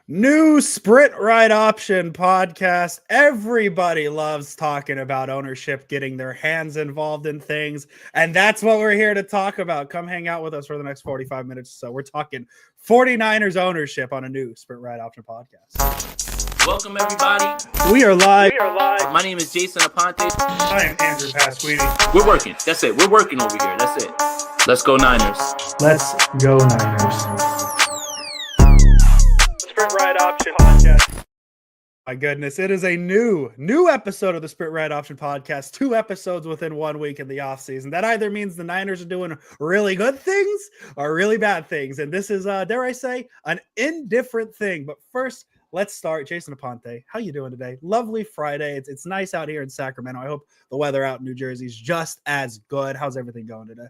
New sprint ride option podcast. Everybody loves talking about ownership, getting their hands involved in things. And that's what we're here to talk about. Come hang out with us for the next 45 minutes. So we're talking 49ers ownership on a new sprint ride option podcast. Welcome, everybody. We are live. My name is Jason Aponte. I am Andrew Pasquini. We're working. That's it. We're working over here. That's it. Let's go Niners. Let's go Niners. Sprint Ride Option Podcast. My goodness, it is a new episode of the Sprint Ride Option Podcast. 2 episodes within 1 week in the offseason. That either means the Niners are doing really good things or really bad things. And this is, dare I say, an indifferent thing. But first, let's start. Jason Aponte, how you doing today? Lovely Friday. It's nice out here in Sacramento. I hope the weather out in New Jersey is just as good. How's everything going today?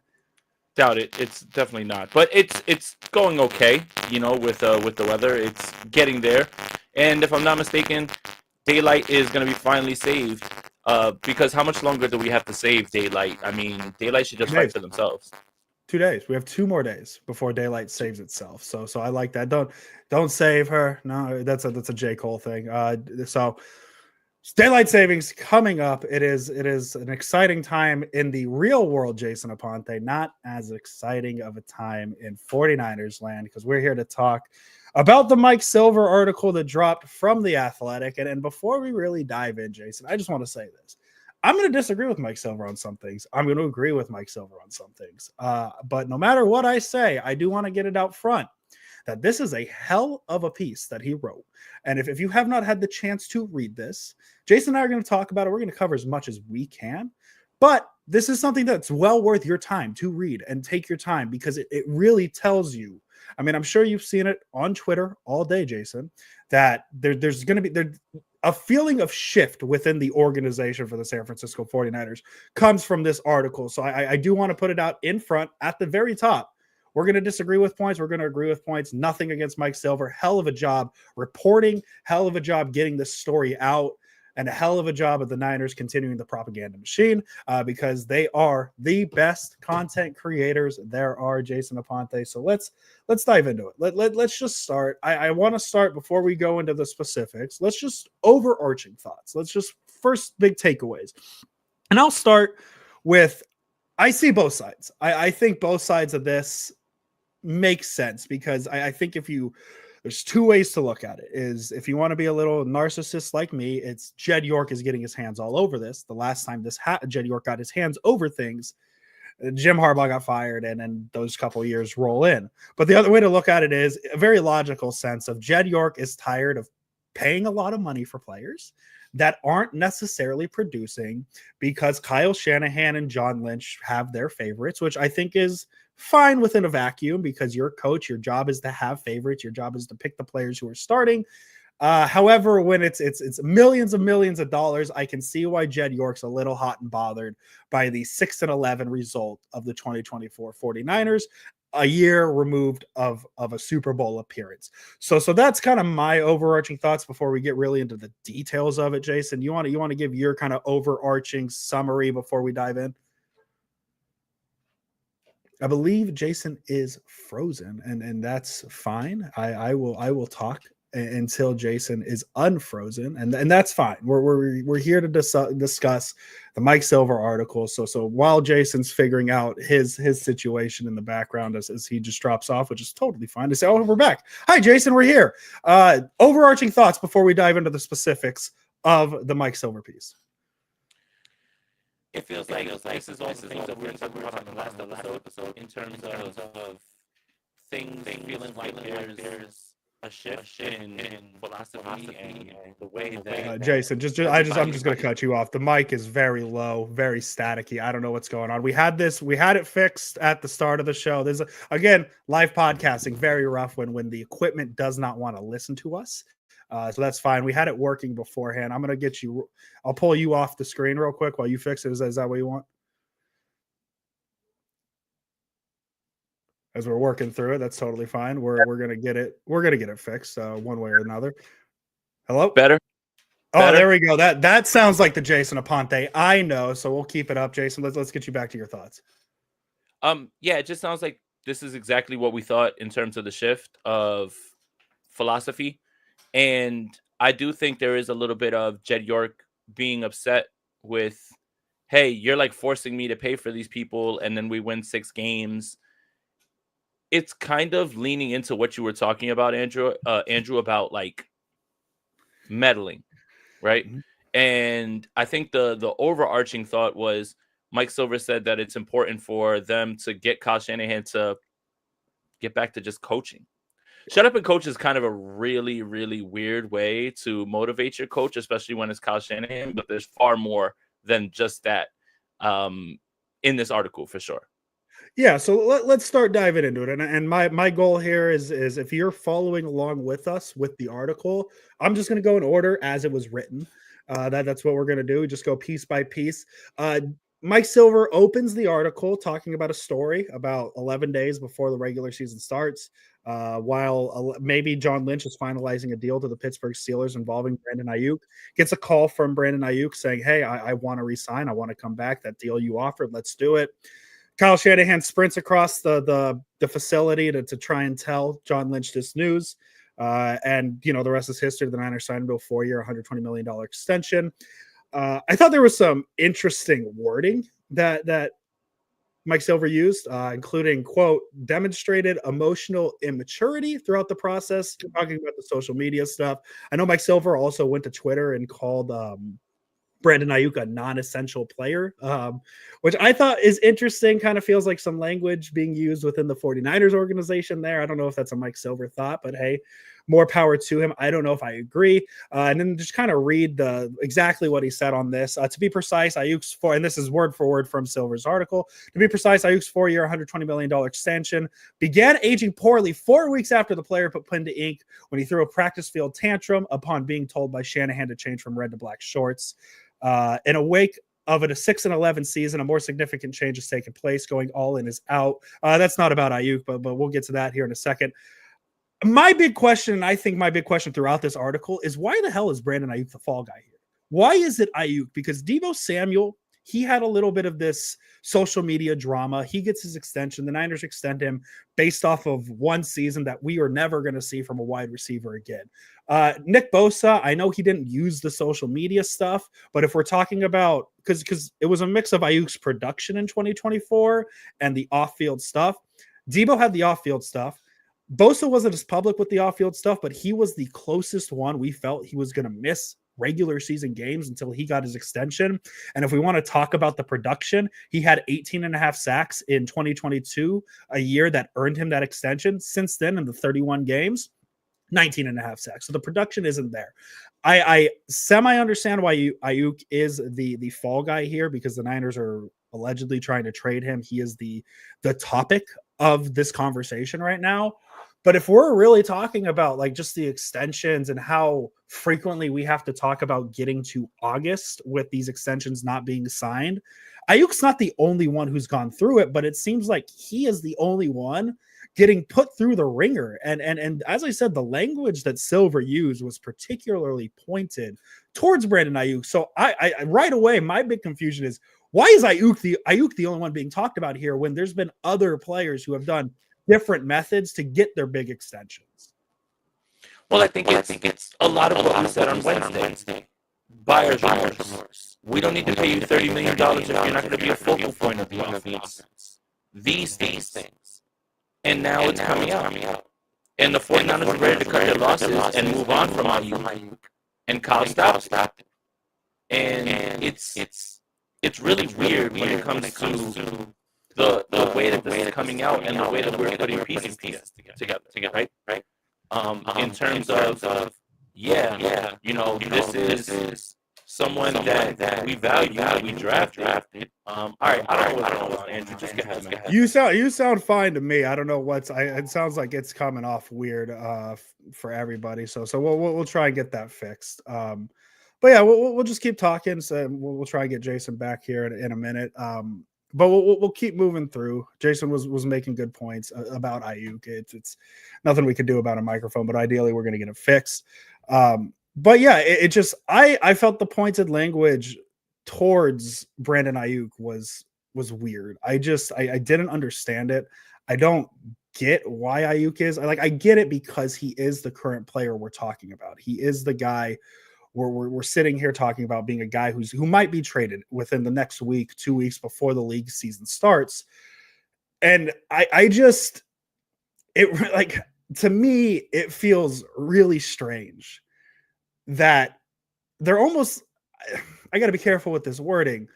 Doubt it. It's definitely not, but it's going okay. You know, with the weather, it's getting there. And if I'm not mistaken, daylight is going to be finally saved. Because how much longer do we have to save daylight? I mean, daylight should just fight for themselves. 2 days. We have 2 more days before daylight saves itself. So I like that. Don't save her. No, that's a J. Cole thing. So daylight savings coming up. It is an exciting time in the real world, Jason Aponte, not as exciting of a time in 49ers land, because we're here to talk about the Mike Silver article that dropped from The Athletic. And before we really dive in, Jason, I just want to say this. I'm going to disagree with Mike Silver on some things. I'm going to agree with Mike Silver on some things. But no matter what I say, I do want to get it out front that this is a hell of a piece that he wrote. And if you have not had the chance to read this, Jason and I are going to talk about it. We're going to cover as much as we can. But this is something that's well worth your time to read and take your time, because it really tells you. I mean, I'm sure you've seen it on Twitter all day, Jason, that there's going to be a feeling of shift within the organization for the San Francisco 49ers comes from this article. So I do want to put it out in front at the very top. We're going to disagree with points. We're going to agree with points. Nothing against Mike Silver. Hell of a job reporting. Hell of a job getting this story out. And a hell of a job of the Niners continuing the propaganda machine, because they are the best content creators there are, Jason Aponte. So let's dive into it. Let's just start. I want to start before we go into the specifics. Let's just overarching thoughts. Let's just first big takeaways. And I'll start with, I see both sides. I think both sides of this make sense, because I think there's 2 ways to look at it. Is if you want to be a little narcissist like me, it's Jed York is getting his hands all over this. The last time Jed York got his hands over things, Jim Harbaugh got fired, and then those couple years roll in. But the other way to look at it is a very logical sense of Jed York is tired of paying a lot of money for players that aren't necessarily producing, because Kyle Shanahan and John Lynch have their favorites, which I think is fine within a vacuum, because you're a coach, your job is to have favorites, your job is to pick the players who are starting. However, when it's millions of dollars, I can see why Jed York's a little hot and bothered by the 6-11 result of the 2024 49ers, a year removed of a Super Bowl appearance. So that's kind of my overarching thoughts before we get really into the details of it. Jason, you want to give your kind of overarching summary before we dive in? I believe Jason is frozen, and that's fine. I will talk until Jason is unfrozen, and that's fine. We're here to discuss the Mike Silver article. So while Jason's figuring out his situation in the background as he just drops off, which is totally fine, to say, oh, we're back. Hi, Jason, we're here. Overarching thoughts before we dive into the specifics of the Mike Silver piece. It feels like this is all the things that we were talking about on the last episode in terms of things feeling like there's a shift in philosophy and the way that Jason, I'm just going to cut you off. The mic is very low, very staticky. I don't know what's going on. We had it fixed at the start of the show. There's again, live podcasting, very rough when the equipment does not want to listen to us. So that's fine. We had it working beforehand. I'm going to I'll pull you off the screen real quick while you fix it. Is that what you want? As we're working through it, that's totally fine. We're going to get it fixed one way or another. Hello? Better? Oh, there we go. That sounds like the Jason Aponte I know. So we'll keep it up, Jason. Let's get you back to your thoughts. Yeah, it just sounds like this is exactly what we thought in terms of the shift of philosophy. And I do think there is a little bit of Jed York being upset with, hey, you're like forcing me to pay for these people, and then we win 6 games. It's kind of leaning into what you were talking about, Andrew, about like meddling, right? Mhm. And I think the overarching thought was Mike Silver said that it's important for them to get Kyle Shanahan to get back to just coaching. Shut up and coach is kind of a really, really weird way to motivate your coach, especially when it's Kyle Shanahan. But there's far more than just that um, in this article for sure. Yeah, so let's start diving into it. And my goal here is if you're following along with us with the article, I'm just going to go in order as it was written. That's what we're going to do. Just go piece by piece. Mike Silver opens the article talking about a story about 11 days before the regular season starts. While maybe John Lynch is finalizing a deal to the Pittsburgh Steelers involving Brandon Aiyuk, gets a call from Brandon Aiyuk saying, "Hey, I want to resign. I want to come back. That deal you offered, let's do it." Kyle Shanahan sprints across the facility to try and tell John Lynch this news. And, the rest is history. The Niners signed him to a 4-year, $120 million extension. I thought there was some interesting wording that Mike Silver used, including, quote, demonstrated emotional immaturity throughout the process, talking about the social media stuff. I know Mike Silver also went to Twitter and called Brandon Aiyuk a non-essential player, which I thought is interesting. Kind of feels like some language being used within the 49ers organization there. I don't know if that's a Mike Silver thought, but hey, more power to him. I don't know if I agree. And then just kind of read exactly what he said on this. To be precise, Aiyuk's and this is word for word from Silver's article. To be precise, Aiyuk's 4-year, $120 million extension began aging poorly 4 weeks after the player put pen to ink when he threw a practice field tantrum upon being told by Shanahan to change from red to black shorts. In a wake of a 6-11 season, a more significant change has taken place. Going all in is out. That's not about Aiyuk, but we'll get to that here in a second. My big question, and I think my big question throughout this article, is why the hell is Brandon Aiyuk the fall guy here? Why is it Aiyuk? Because Deebo Samuel, he had a little bit of this social media drama. He gets his extension. The Niners extend him based off of one season that we are never going to see from a wide receiver again. Nick Bosa, I know he didn't use the social media stuff, but if we're talking about, because it was a mix of Aiyuk's production in 2024 and the off-field stuff, Deebo had the off-field stuff. Bosa wasn't as public with the off-field stuff, but he was the closest one we felt he was going to miss regular season games until he got his extension. And if we want to talk about the production, he had 18 and a half sacks in 2022, a year that earned him that extension. Since then, in the 31 games, 19 and a half sacks. So the production isn't there. I semi understand why Aiyuk is the fall guy here, because the Niners are allegedly trying to trade him. He is the topic of this conversation right now. But if we're really talking about like just the extensions and how frequently we have to talk about getting to August with these extensions not being signed, Ayuk's not the only one who's gone through it, but it seems like he is the only one getting put through the ringer. And as I said, the language that Silver used was particularly pointed towards Brandon Aiyuk. So I right away, my big confusion is, why is Aiyuk the only one being talked about here when there's been other players who have done different methods to get their big extensions? Well, I think it's a lot of what we said on Wednesday. Buyer's remorse. We don't need to pay you $30 million if you're not going to be a focal point of the offense. These things. And now it's coming out. And the 49ers are ready to cut their losses and move on from Aiyuk. And Kyle stopped it. And it's really weird when it comes to the way that this is coming out and the way that we're putting pieces together, right? In terms of, this is someone that we value, that we drafted. All right, I don't know what's going on, Andrew. Just get ahead. You sound fine to me. I don't know it sounds like it's coming off weird for everybody. So we'll try and get that fixed. But yeah, we'll just keep talking. So we'll try and get Jason back here in a minute. But we'll keep moving through. Jason was making good points about Aiyuk. It's nothing we could do about a microphone, but ideally we're going to get it fixed. But yeah, it just I felt the pointed language towards Brandon Aiyuk was weird. I didn't understand it. I don't get why Aiyuk is. I get it because he is the current player we're talking about. He is the guy we're sitting here talking about being a guy who might be traded within the next week, 2 weeks before the league season starts. And I just, it like, to me, it feels really strange that they're almost, I got to be careful with this wording,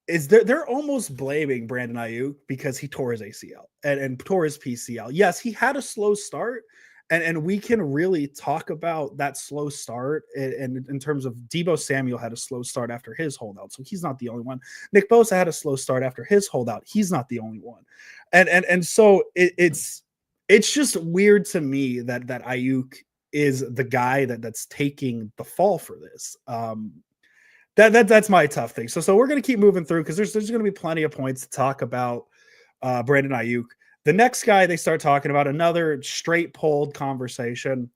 is they're almost blaming Brandon Aiyuk because he tore his ACL and tore his PCL. Yes, he had a slow start, and we can really talk about that slow start in terms of Deebo Samuel had a slow start after his holdout, so he's not the only one. Nick Bosa had a slow start after his holdout. He's not the only one. And so it's just weird to me that Aiyuk is the guy that's taking the fall for this. That's my tough thing. So we're going to keep moving through because there's going to be plenty of points to talk about Brandon Aiyuk. The next guy they start talking about, another straight pulled conversation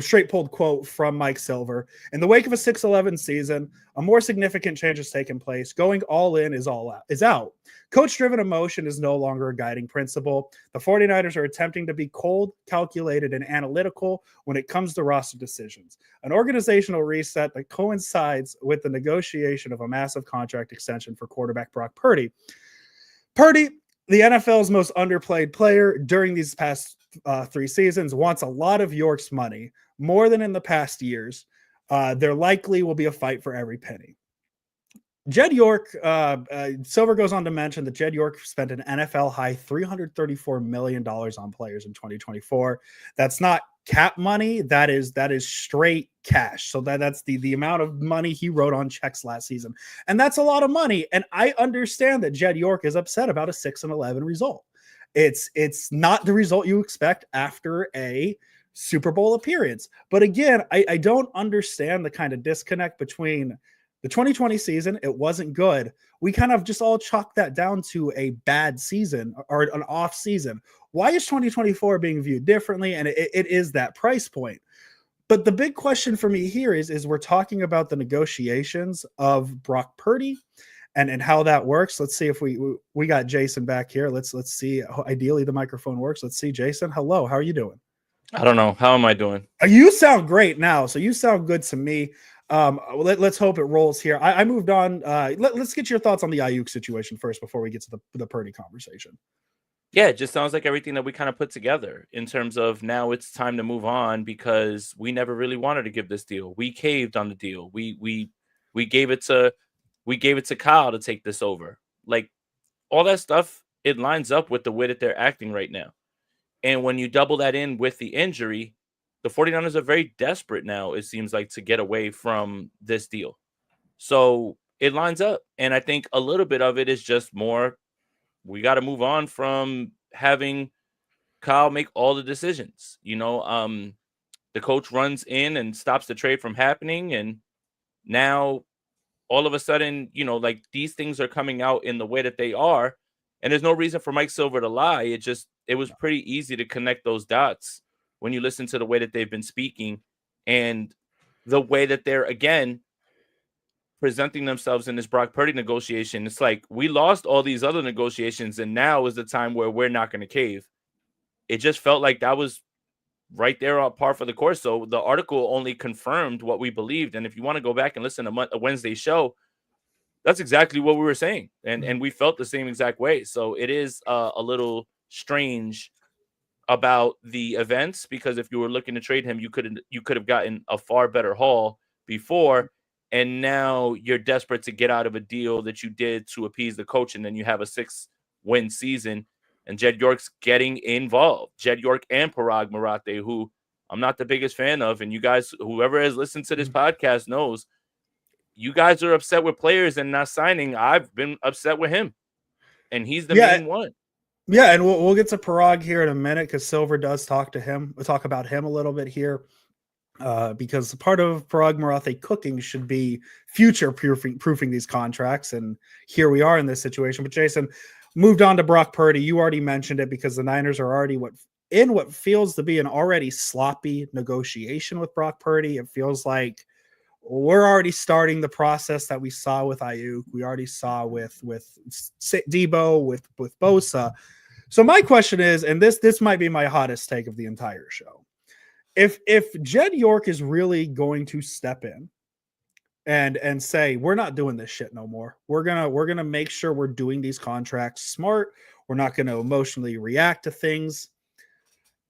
straight pulled quote from Mike Silver. In the wake of a 6-11 season, a more significant change has taken place. Going all in is out. Coach-driven emotion is no longer a guiding principle. The 49ers are attempting to be cold, calculated, and analytical when it comes to roster decisions. An organizational reset that coincides with the negotiation of a massive contract extension for quarterback Brock Purdy. Purdy, the NFL's most underplayed player during these past 3 seasons, wants a lot of York's money, more than in the past years. There likely will be a fight for every penny. Jed York, Silver goes on to mention that Jed York spent an NFL high $334 million on players in 2024. That's not cap money. That is straight cash. So that's the amount of money he wrote on checks last season. And that's a lot of money. And I understand that Jed York is upset about a 6-11 result. It's not the result you expect after a Super Bowl appearance. But again, I don't understand the kind of disconnect between the 2020 season. It wasn't good. We kind of just all chalk that down to a bad season or an off season. Why is 2024 being viewed differently? And it is that price point. But the big question for me here is we're talking about the negotiations of Brock Purdy and how that works. Let's see if we got Jason back here. Let's see. Ideally, the microphone works. Let's see, Jason. Hello. How are you doing? I don't know. How am I doing? You sound great now. So you sound good to me. Let's hope it rolls here. I moved on. Let's get your thoughts on the Aiyuk situation first before we get to the Purdy conversation. Yeah, it just sounds like everything that we kind of put together in terms of now it's time to move on because we never really wanted to give this deal. We caved on the deal. We gave it to Kyle to take this over. Like all that stuff, it lines up with the way that they're acting right now. And when you double that in with the injury, the 49ers are very desperate now, it seems like, to get away from this deal. So it lines up. And I think a little bit of it is just more, we got to move on from having Kyle make all the decisions. The coach runs in and stops the trade from happening. And now all of a sudden, like these things are coming out in the way that they are. And there's no reason for Mike Silver to lie. It was pretty easy to connect those dots when you listen to the way that they've been speaking and the way that they're, again, presenting themselves in this Brock Purdy negotiation. It's like we lost all these other negotiations, and now is the time where we're not going to cave. It just felt like that was right there on par for the course. So the article only confirmed what we believed. And if you want to go back and listen to a Wednesday show, that's exactly what we were saying. And we felt the same exact way. So it is a little strange about the events, because if you were looking to trade him, you could have gotten a far better haul before, and now you're desperate to get out of a deal that you did to appease the coach, and then you have a 6-win season, and Jed York's getting involved. Jed York and Parag Marathe, who I'm not the biggest fan of, and you guys, whoever has listened to this podcast knows, you guys are upset with players and not signing. I've been upset with him, and he's the main one. Yeah, and we'll get to Parag here in a minute because Silver does talk about him a little bit here, because part of Parag Marathe cooking should be future proofing these contracts, and here we are in this situation. But Jason, moved on to Brock Purdy. You already mentioned it because the Niners are already what feels to be an already sloppy negotiation with Brock Purdy. It feels like we're already starting the process that we saw with Aiyuk. We already saw with Deebo, with Bosa. So my question is, and this might be my hottest take of the entire show. If Jed York is really going to step in and say, we're not doing this shit no more. We're gonna make sure we're doing these contracts smart. We're not gonna emotionally react to things.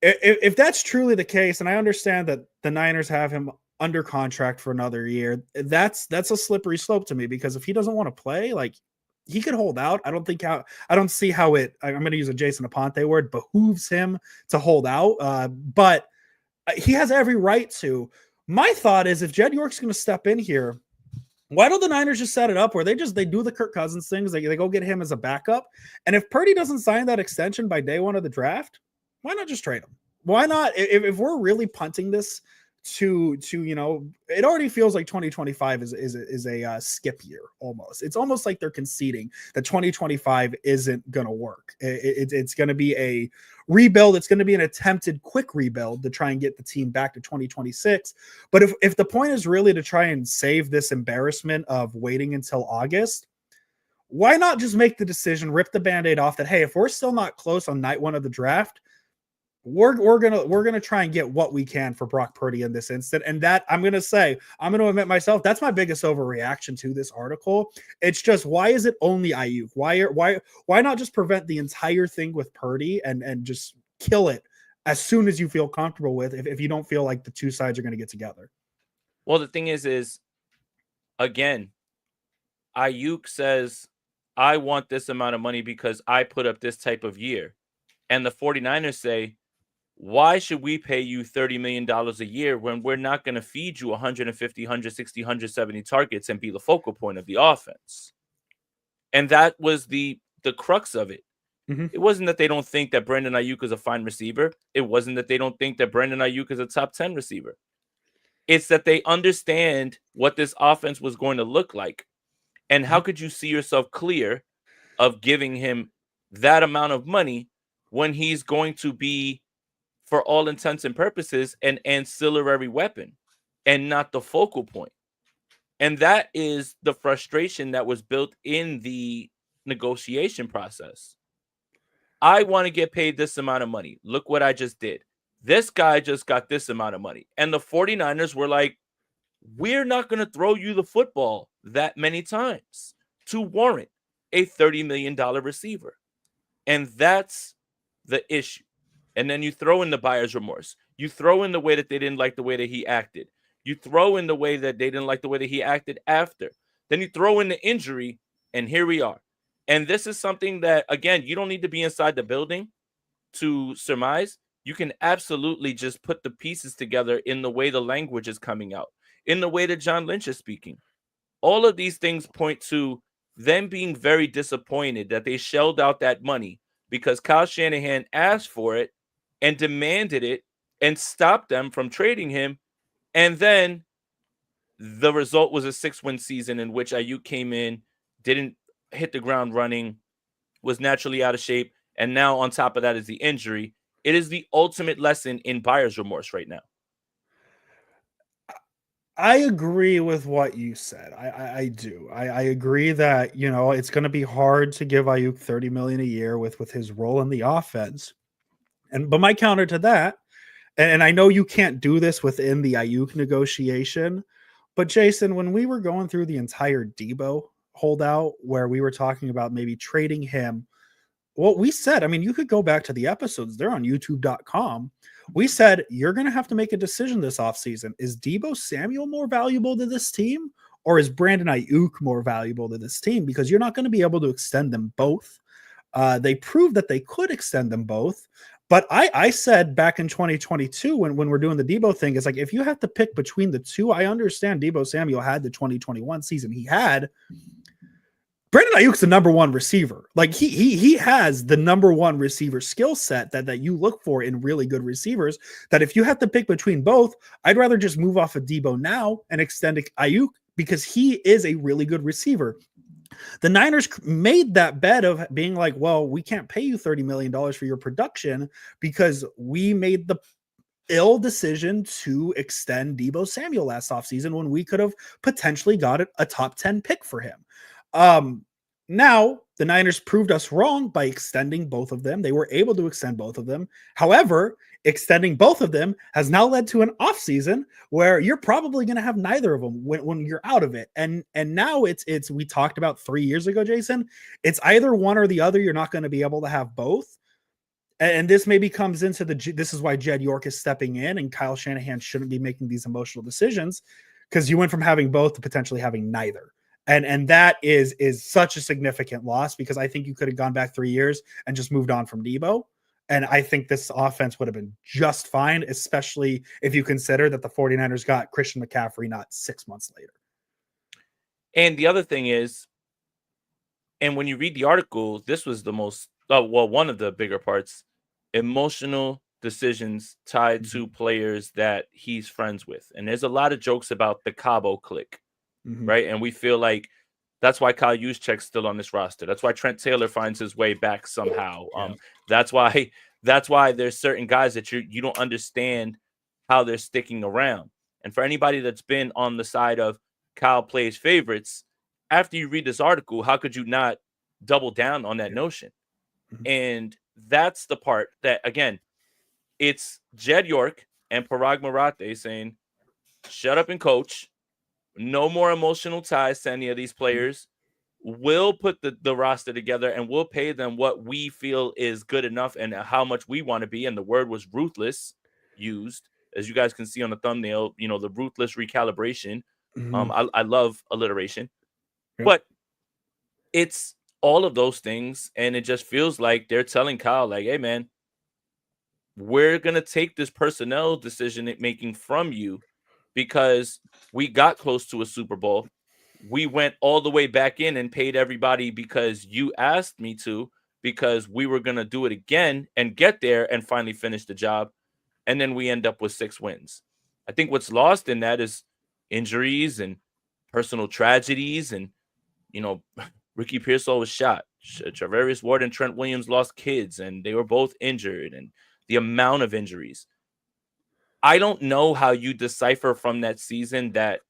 If that's truly the case, and I understand that the Niners have him under contract for another year, that's a slippery slope to me, because if he doesn't want to play, like, he could hold out. I don't see how I'm going to use a Jason Aponte word, behooves him to hold out. But he has every right to. My thought is, if Jed York's going to step in here, why don't the Niners just set it up where they do the Kirk Cousins things? They go get him as a backup. And if Purdy doesn't sign that extension by day one of the draft, why not just trade him? Why not? If we're really punting this to it already feels like 2025 is a skip year almost. It's almost like they're conceding that 2025 isn't going to work. It's going to be a rebuild. It's going to be an attempted quick rebuild to try and get the team back to 2026. But if the point is really to try and save this embarrassment of waiting until August, why not just make the decision, rip the Band-Aid off that, hey, if we're still not close on night one of the draft, we're gonna try and get what we can for Brock Purdy in this instant. And that, I'm gonna admit myself, that's my biggest overreaction to this article. It's just, why is it only Aiyuk? Why not just prevent the entire thing with Purdy and just kill it as soon as you feel comfortable with, if you don't feel like the two sides are going to get together? Well, the thing is again, Aiyuk says, I want this amount of money because I put up this type of year. And the 49ers say, why should we pay you $30 million a year when we're not going to feed you 150, 160, 170 targets and be the focal point of the offense? And that was the crux of it. Mm-hmm. It wasn't that they don't think that Brandon Aiyuk is a fine receiver. It wasn't that they don't think that Brandon Aiyuk is a top 10 receiver. It's that they understand what this offense was going to look like. And how could you see yourself clear of giving him that amount of money when he's going to be, for all intents and purposes, an ancillary weapon and not the focal point? And that is the frustration that was built in the negotiation process. I want to get paid this amount of money. Look what I just did. This guy just got this amount of money. And the 49ers were like, we're not going to throw you the football that many times to warrant a $30 million receiver. And that's the issue. And then you throw in the buyer's remorse. You throw in the way that they didn't like the way that he acted. You throw in the way that they didn't like the way that he acted after. Then you throw in the injury, and here we are. And this is something that, again, you don't need to be inside the building to surmise. You can absolutely just put the pieces together in the way the language is coming out, in the way that John Lynch is speaking. All of these things point to them being very disappointed that they shelled out that money because Kyle Shanahan asked for it and demanded it and stopped them from trading him. And then the result was a 6-win season in which Aiyuk came in, didn't hit the ground running, was naturally out of shape. And now on top of that is the injury. It is the ultimate lesson in buyer's remorse right now. I agree with what you said. I do. I agree that, it's going to be hard to give Aiyuk $30 million a year with his role in the offense. But my counter to that, and I know you can't do this within the Aiyuk negotiation, but Jason, when we were going through the entire Debo holdout, where we were talking about maybe trading him, what we said, I mean, you could go back to the episodes, they're on youtube.com. We said, you're going to have to make a decision this offseason. Is Debo Samuel more valuable to this team, or is Brandon Aiyuk more valuable to this team? Because you're not going to be able to extend them both. They proved that they could extend them both. But I said back in 2022, when we're doing the Debo thing, it's like, if you have to pick between the two, I understand Debo Samuel had the 2021 season he had. Brandon Aiyuk's the number one receiver. Like he has the number one receiver skill set that you look for in really good receivers, that if you have to pick between both, I'd rather just move off of Debo now and extend Aiyuk, because he is a really good receiver. The Niners made that bet of being like, well, we can't pay you $30 million for your production because we made the ill decision to extend Debo Samuel last offseason when we could have potentially got a top 10 pick for him. Now, The Niners proved us wrong by extending both of them. They were able to extend both of them. However, extending both of them has now led to an offseason where you're probably going to have neither of them when you're out of it. And now it's we talked about 3 years ago, Jason. It's either one or the other. You're not going to be able to have both. And this maybe comes into this is why Jed York is stepping in, and Kyle Shanahan shouldn't be making these emotional decisions, because you went from having both to potentially having neither. And that is such a significant loss, because I think you could have gone back 3 years and just moved on from Debo. And I think this offense would have been just fine, especially if you consider that the 49ers got Christian McCaffrey not 6 months later. And the other thing is, and when you read the article, this was the most, one of the bigger parts, emotional decisions tied to players that he's friends with. And there's a lot of jokes about the Cabo clique. Right. And we feel like that's why Kyle Juszczyk's still on this roster. That's why Trent Taylor finds his way back somehow. Yeah. That's why there's certain guys that you don't understand how they're sticking around. And for anybody that's been on the side of Kyle plays favorites, after you read this article, how could you not double down on that notion? And that's the part that, again, it's Jed York and Parag Marathe saying, shut up and coach. No more emotional ties to any of these players. We'll put the roster together and we'll pay them what we feel is good enough and how much we want to be. And the word was ruthless used, as you guys can see on the thumbnail, the ruthless recalibration. I love alliteration, but it's all of those things. And it just feels like they're telling Kyle, like, hey, man, we're going to take this personnel decision making from you, because we got close to a Super Bowl. We went all the way back in and paid everybody because you asked me to, because we were going to do it again and get there and finally finish the job. And then we end up with 6 wins. I think what's lost in that is injuries and personal tragedies. And, Ricky Pearsall was shot. Charvarius Ward and Trent Williams lost kids, and they were both injured, and the amount of injuries. I don't know how you decipher from that season that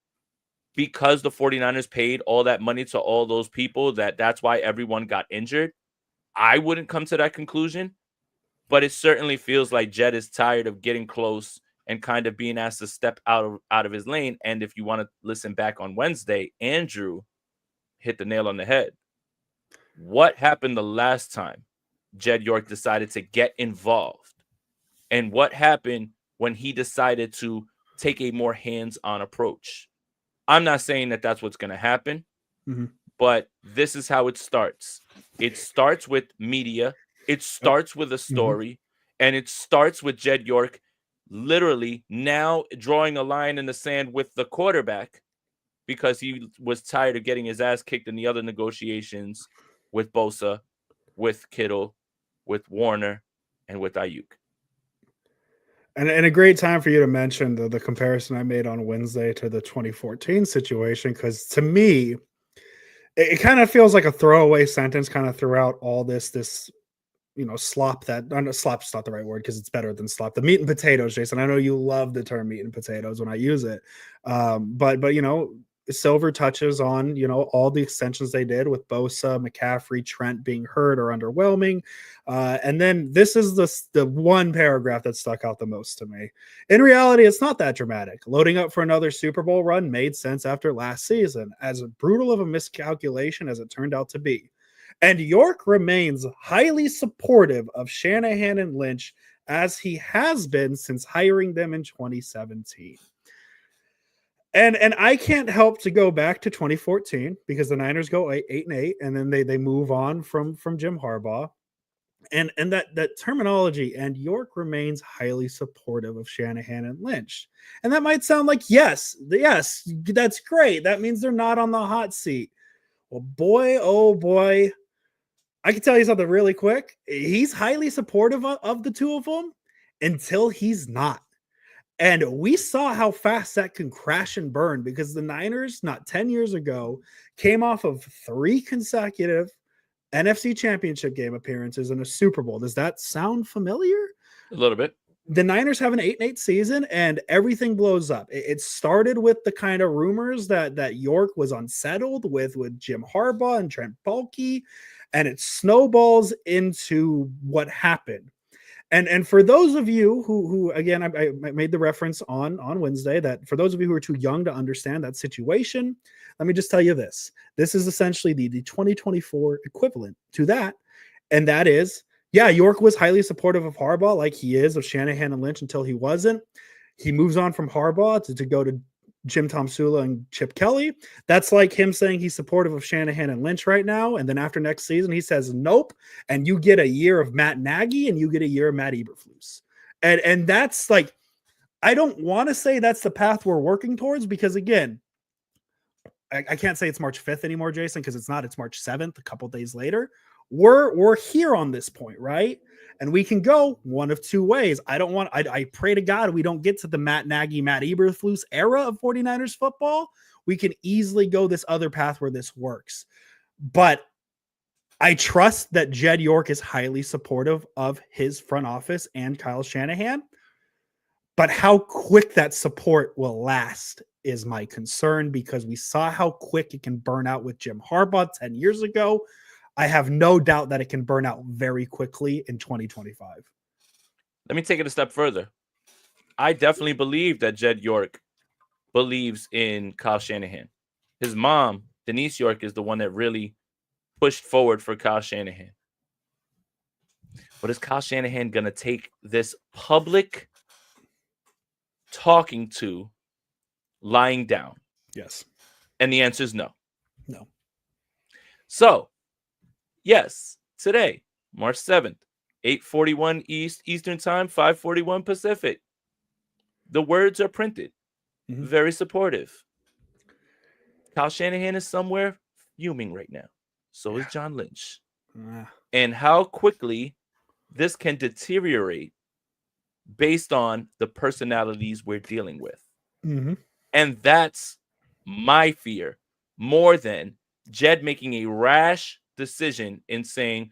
because the 49ers paid all that money to all those people, that's why everyone got injured. I wouldn't come to that conclusion, but it certainly feels like Jed is tired of getting close and kind of being asked to step out of his lane. And if you want to listen back on Wednesday, Andrew hit the nail on the head. What happened the last time Jed York decided to get involved? And what happened when he decided to take a more hands-on approach? I'm not saying that that's what's going to happen, but this is how it starts. It starts with media. It starts with a story, and it starts with Jed York literally now drawing a line in the sand with the quarterback, because he was tired of getting his ass kicked in the other negotiations with Bosa, with Kittle, with Warner, and with Aiyuk. And a great time for you to mention the comparison I made on Wednesday to the 2014 situation, because to me, it kind of feels like a throwaway sentence kind of throughout all this slop slop's not the right word because it's better than slop. The meat and potatoes, Jason. I know you love the term meat and potatoes when I use it. But Silver touches on, all the extensions they did with Bosa, McCaffrey, Trent being hurt or underwhelming. And then this is the one paragraph that stuck out the most to me. In reality, it's not that dramatic. Loading up for another Super Bowl run made sense after last season, as brutal of a miscalculation as it turned out to be. And York remains highly supportive of Shanahan and Lynch, as he has been since hiring them in 2017. And I can't help to go back to 2014, because the Niners go 8-8, and then they move on from Jim Harbaugh. And that terminology, and York remains highly supportive of Shanahan and Lynch. And that might sound like, yes, that's great. That means they're not on the hot seat. Well, boy, oh boy, I can tell you something really quick. He's highly supportive of the two of them until he's not. And we saw how fast that can crash and burn, because the Niners, not 10 years ago, came off of 3 consecutive NFC Championship game appearances in a Super Bowl. Does that sound familiar? A little bit. The Niners have an 8-8 season, and everything blows up. It started with the kind of rumors that York was unsettled with Jim Harbaugh and Trent Baalke. and it snowballs into what happened. And for those of you who again, I made the reference on Wednesday that for those of you who are too young to understand that situation, let me just tell you this. This is essentially the 2024 equivalent to that. And that is, yeah, York was highly supportive of Harbaugh, like he is of Shanahan and Lynch until he wasn't. He moves on from Harbaugh to go to Jim Tomsula and Chip Kelly. That's like him saying he's supportive of Shanahan and Lynch right now. And then after next season, he says nope. And you get a year of Matt Nagy and you get a year of Matt Eberflus. And that's like, I don't want to say that's the path we're working towards because again, I can't say it's March 5th anymore, Jason, because it's not. It's March 7th, a couple days later. We're here on this point, right? And we can go one of two ways. I pray to God we don't get to the Matt Nagy, Matt Eberflus era of 49ers football. We can easily go this other path where this works. But I trust that Jed York is highly supportive of his front office and Kyle Shanahan. But how quick that support will last is my concern because we saw how quick it can burn out with Jim Harbaugh 10 years ago. I have no doubt that it can burn out very quickly in 2025. Let me take it a step further. I definitely believe that Jed York believes in Kyle Shanahan. His mom, Denise York, is the one that really pushed forward for Kyle Shanahan. But is Kyle Shanahan going to take this public talking to lying down? Yes. And the answer is no. No. So, yes, today, March 7th, 8:41 Eastern Time, 5:41 Pacific. The words are printed. Mm-hmm. Very supportive. Kyle Shanahan is somewhere fuming right now. So is John Lynch. And how quickly this can deteriorate based on the personalities we're dealing with. Mm-hmm. And that's my fear more than Jed making a rash decision in saying,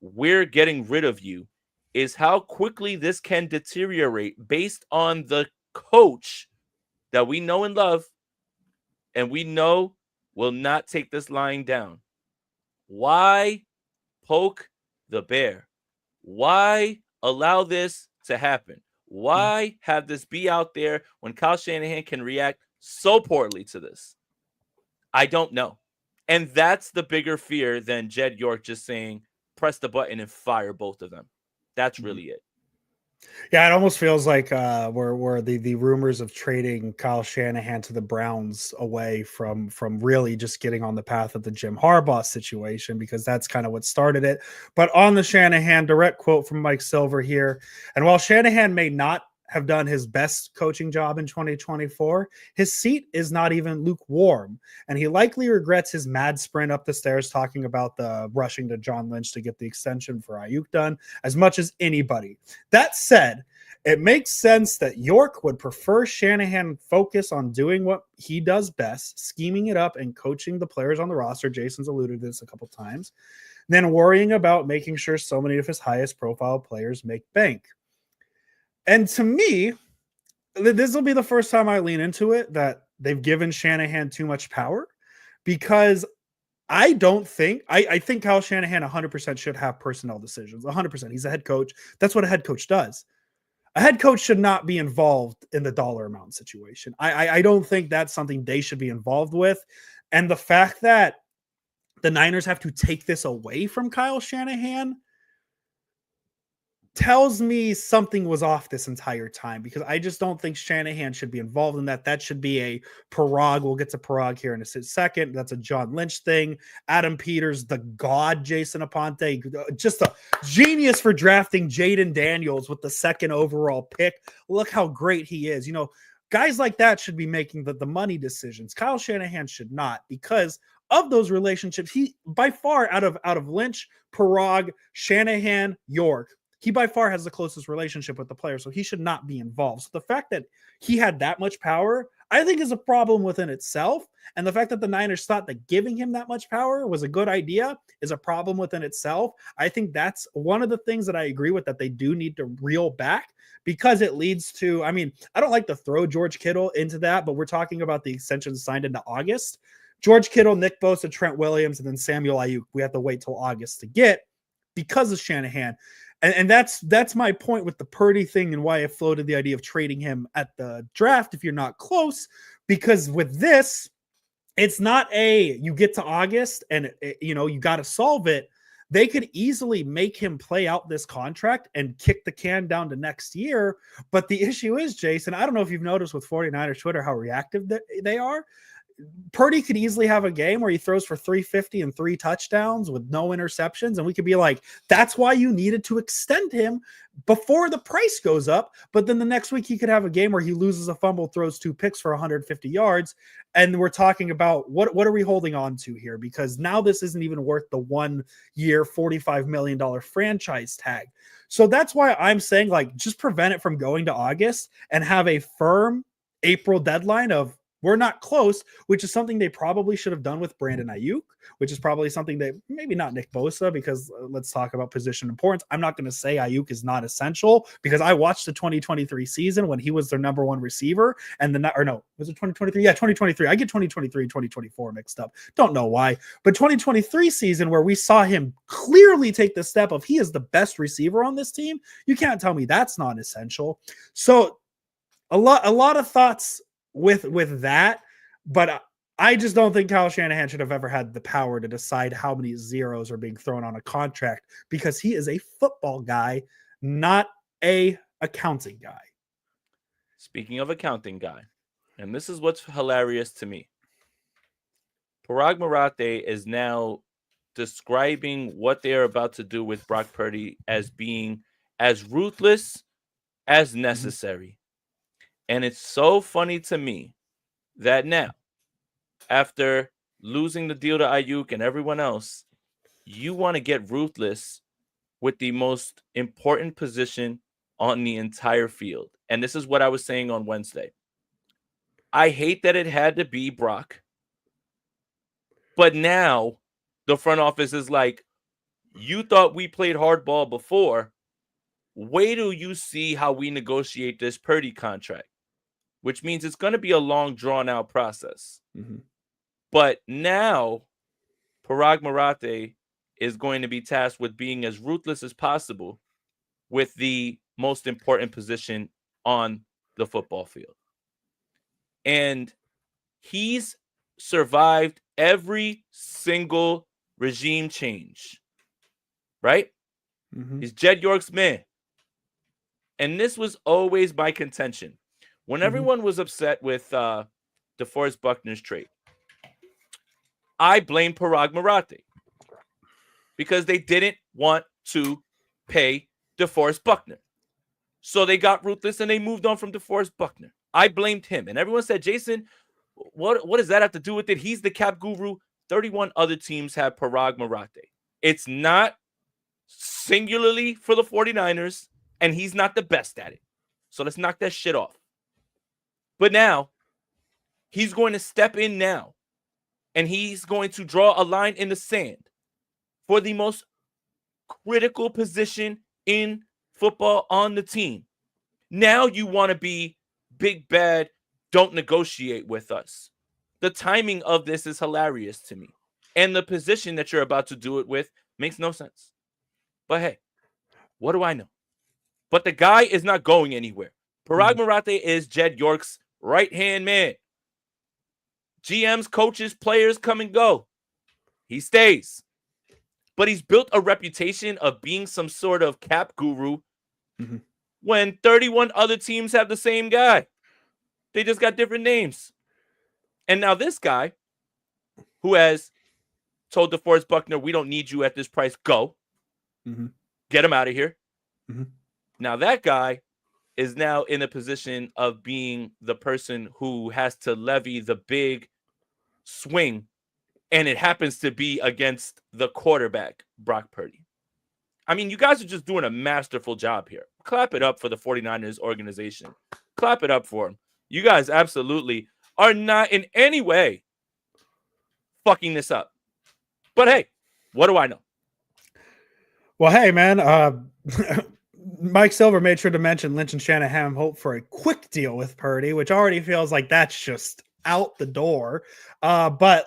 we're getting rid of you, is how quickly this can deteriorate based on the coach that we know and love and we know will not take this lying down. Why poke the bear? Why allow this to happen? Why have this be out there when Kyle Shanahan can react so poorly to this? I don't know. And that's the bigger fear than Jed York just saying, press the button and fire both of them. That's really it. Yeah, it almost feels like where the rumors of trading Kyle Shanahan to the Browns away from really just getting on the path of the Jim Harbaugh situation, because that's kind of what started it. But on the Shanahan, direct quote from Mike Silver here. And while Shanahan may not have done his best coaching job in 2024, his seat is not even lukewarm. And he likely regrets his mad sprint up the stairs talking about the rushing to John Lynch to get the extension for Aiyuk done as much as anybody. That said, it makes sense that York would prefer Shanahan focus on doing what he does best, scheming it up and coaching the players on the roster. Jason's alluded to this a couple times, than worrying about making sure so many of his highest profile players make bank. And to me, this will be the first time I lean into it that they've given Shanahan too much power, because I think Kyle Shanahan 100% should have personnel decisions. 100%. He's a head coach. That's what a head coach does. A head coach should not be involved in the dollar amount situation. I don't think that's something they should be involved with. And the fact that the Niners have to take this away from Kyle Shanahan tells me something was off this entire time, because I just don't think Shanahan should be involved in that. That should be a Parag. We'll get to Parag here in a second. That's a John Lynch thing. Adam Peters, the god, Jason Aponte, just a genius for drafting Jaden Daniels with the 2nd overall pick. Look how great he is. You know, guys like that should be making the money decisions. Kyle Shanahan should not, because of those relationships. He by far out of Lynch, Parag, Shanahan, York, he by far has the closest relationship with the player, so he should not be involved. So the fact that he had that much power, I think, is a problem within itself. And the fact that the Niners thought that giving him that much power was a good idea is a problem within itself. I think that's one of the things that I agree with, that they do need to reel back, because it leads to, I mean, I don't like to throw George Kittle into that, but we're talking about the extension signed into August. George Kittle, Nick Bosa, Trent Williams, and then Samuel Aiyuk. We have to wait till August to get because of Shanahan. And that's my point with the Purdy thing and why I floated the idea of trading him at the draft if you're not close. Because with this, it's not you get to August and you got to solve it. They could easily make him play out this contract and kick the can down to next year. But the issue is, Jason, I don't know if you've noticed with 49ers Twitter how reactive they are. Purdy could easily have a game where he throws for 350 and 3 touchdowns with no interceptions. And we could be like, that's why you needed to extend him before the price goes up. But then the next week he could have a game where he loses a fumble, throws 2 picks for 150 yards. And we're talking about what are we holding on to here? Because now this isn't even worth the 1 year, $45 million franchise tag. So that's why I'm saying, like, just prevent it from going to August and have a firm April deadline of, we're not close, which is something they probably should have done with Brandon Aiyuk, which is probably something that maybe not Nick Bosa, because let's talk about position importance. I'm not going to say Aiyuk is not essential because I watched the 2023 season when he was their number 1 receiver. And was it 2023? Yeah, 2023. I get 2023 and 2024 mixed up. Don't know why. But 2023 season where we saw him clearly take the step of he is the best receiver on this team. You can't tell me that's not essential. So a lot of thoughts with that, but I just don't think Kyle Shanahan should have ever had the power to decide how many zeros are being thrown on a contract, because he is a football guy, not a accounting guy. Speaking of accounting guy, and this is what's hilarious to me. Parag Marathe is now describing what they are about to do with Brock Purdy as being as ruthless as necessary. And it's so funny to me that now, after losing the deal to Aiyuk and everyone else, you want to get ruthless with the most important position on the entire field. And this is what I was saying on Wednesday. I hate that it had to be Brock. But now the front office is like, you thought we played hardball before. Wait till you see how we negotiate this Purdy contract, which means it's going to be a long, drawn-out process. Mm-hmm. But now, Parag Marathe is going to be tasked with being as ruthless as possible with the most important position on the football field. And he's survived every single regime change, right? Mm-hmm. He's Jed York's man. And this was always my contention. When everyone was upset with DeForest Buckner's trade, I blame Parag Marathe because they didn't want to pay DeForest Buckner. So they got ruthless and they moved on from DeForest Buckner. I blamed him. And everyone said, Jason, what does that have to do with it? He's the cap guru. 31 other teams have Parag Marathe. It's not singularly for the 49ers, and he's not the best at it. So let's knock that shit off. But now, he's going to step in now, and he's going to draw a line in the sand for the most critical position in football on the team. Now you want to be big bad, don't negotiate with us. The timing of this is hilarious to me. And the position that you're about to do it with makes no sense. But hey, what do I know? But the guy is not going anywhere. Parag Marathe is Jed York's right-hand man. GMs, coaches, players come and go. He stays. But he's built a reputation of being some sort of cap guru when 31 other teams have the same guy. They just got different names. And now this guy, who has told DeForest Buckner, we don't need you at this price, go. Get him out of here. Now that guy is now in a position of being the person who has to levy the big swing, and it happens to be against the quarterback, Brock Purdy. I mean, you guys are just doing a masterful job here. Clap it up for the 49ers organization. Clap it up for them. You guys absolutely are not in any way fucking this up. But hey, what do I know? Well, hey, man, Mike Silver made sure to mention Lynch and Shanahan hope for a quick deal with Purdy, which already feels like that's just out the door. But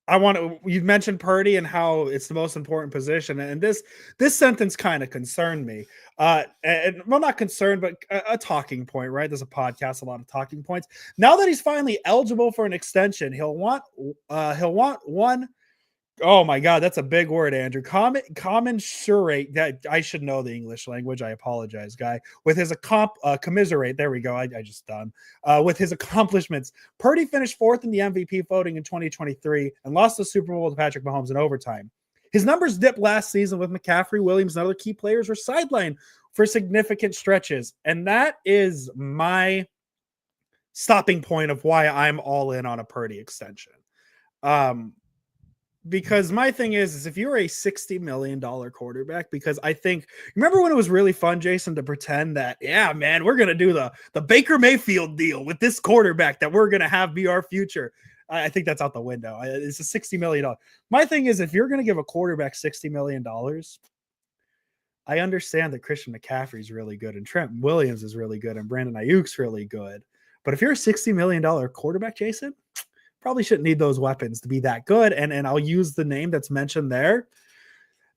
you mentioned Purdy and how it's the most important position, and this sentence kind of concerned me. And well, not concerned, but a talking point, right? There's a podcast, a lot of talking points. Now that he's finally eligible for an extension, he'll want one. Oh my God, that's a big word, Andrew. Commensurate. That I should know the English language. I apologize, guy. With his commiserate. There we go. I just done. With his accomplishments, Purdy finished fourth in the MVP voting in 2023 and lost the Super Bowl to Patrick Mahomes in overtime. His numbers dipped last season with McCaffrey, Williams, and other key players were sidelined for significant stretches, and that is my stopping point of why I'm all in on a Purdy extension. Because my thing is if you're a $60 million quarterback, because I think, remember when it was really fun, Jason, to pretend that, yeah, man, we're going to do the Baker Mayfield deal with this quarterback that we're going to have be our future. I think that's out the window. It's a $60 million. My thing is, if you're going to give a quarterback $60 million, I understand that Christian McCaffrey is really good and Trent Williams is really good and Brandon Aiyuk's really good. But if you're a $60 million quarterback, Jason, probably shouldn't need those weapons to be that good. And I'll use the name that's mentioned there.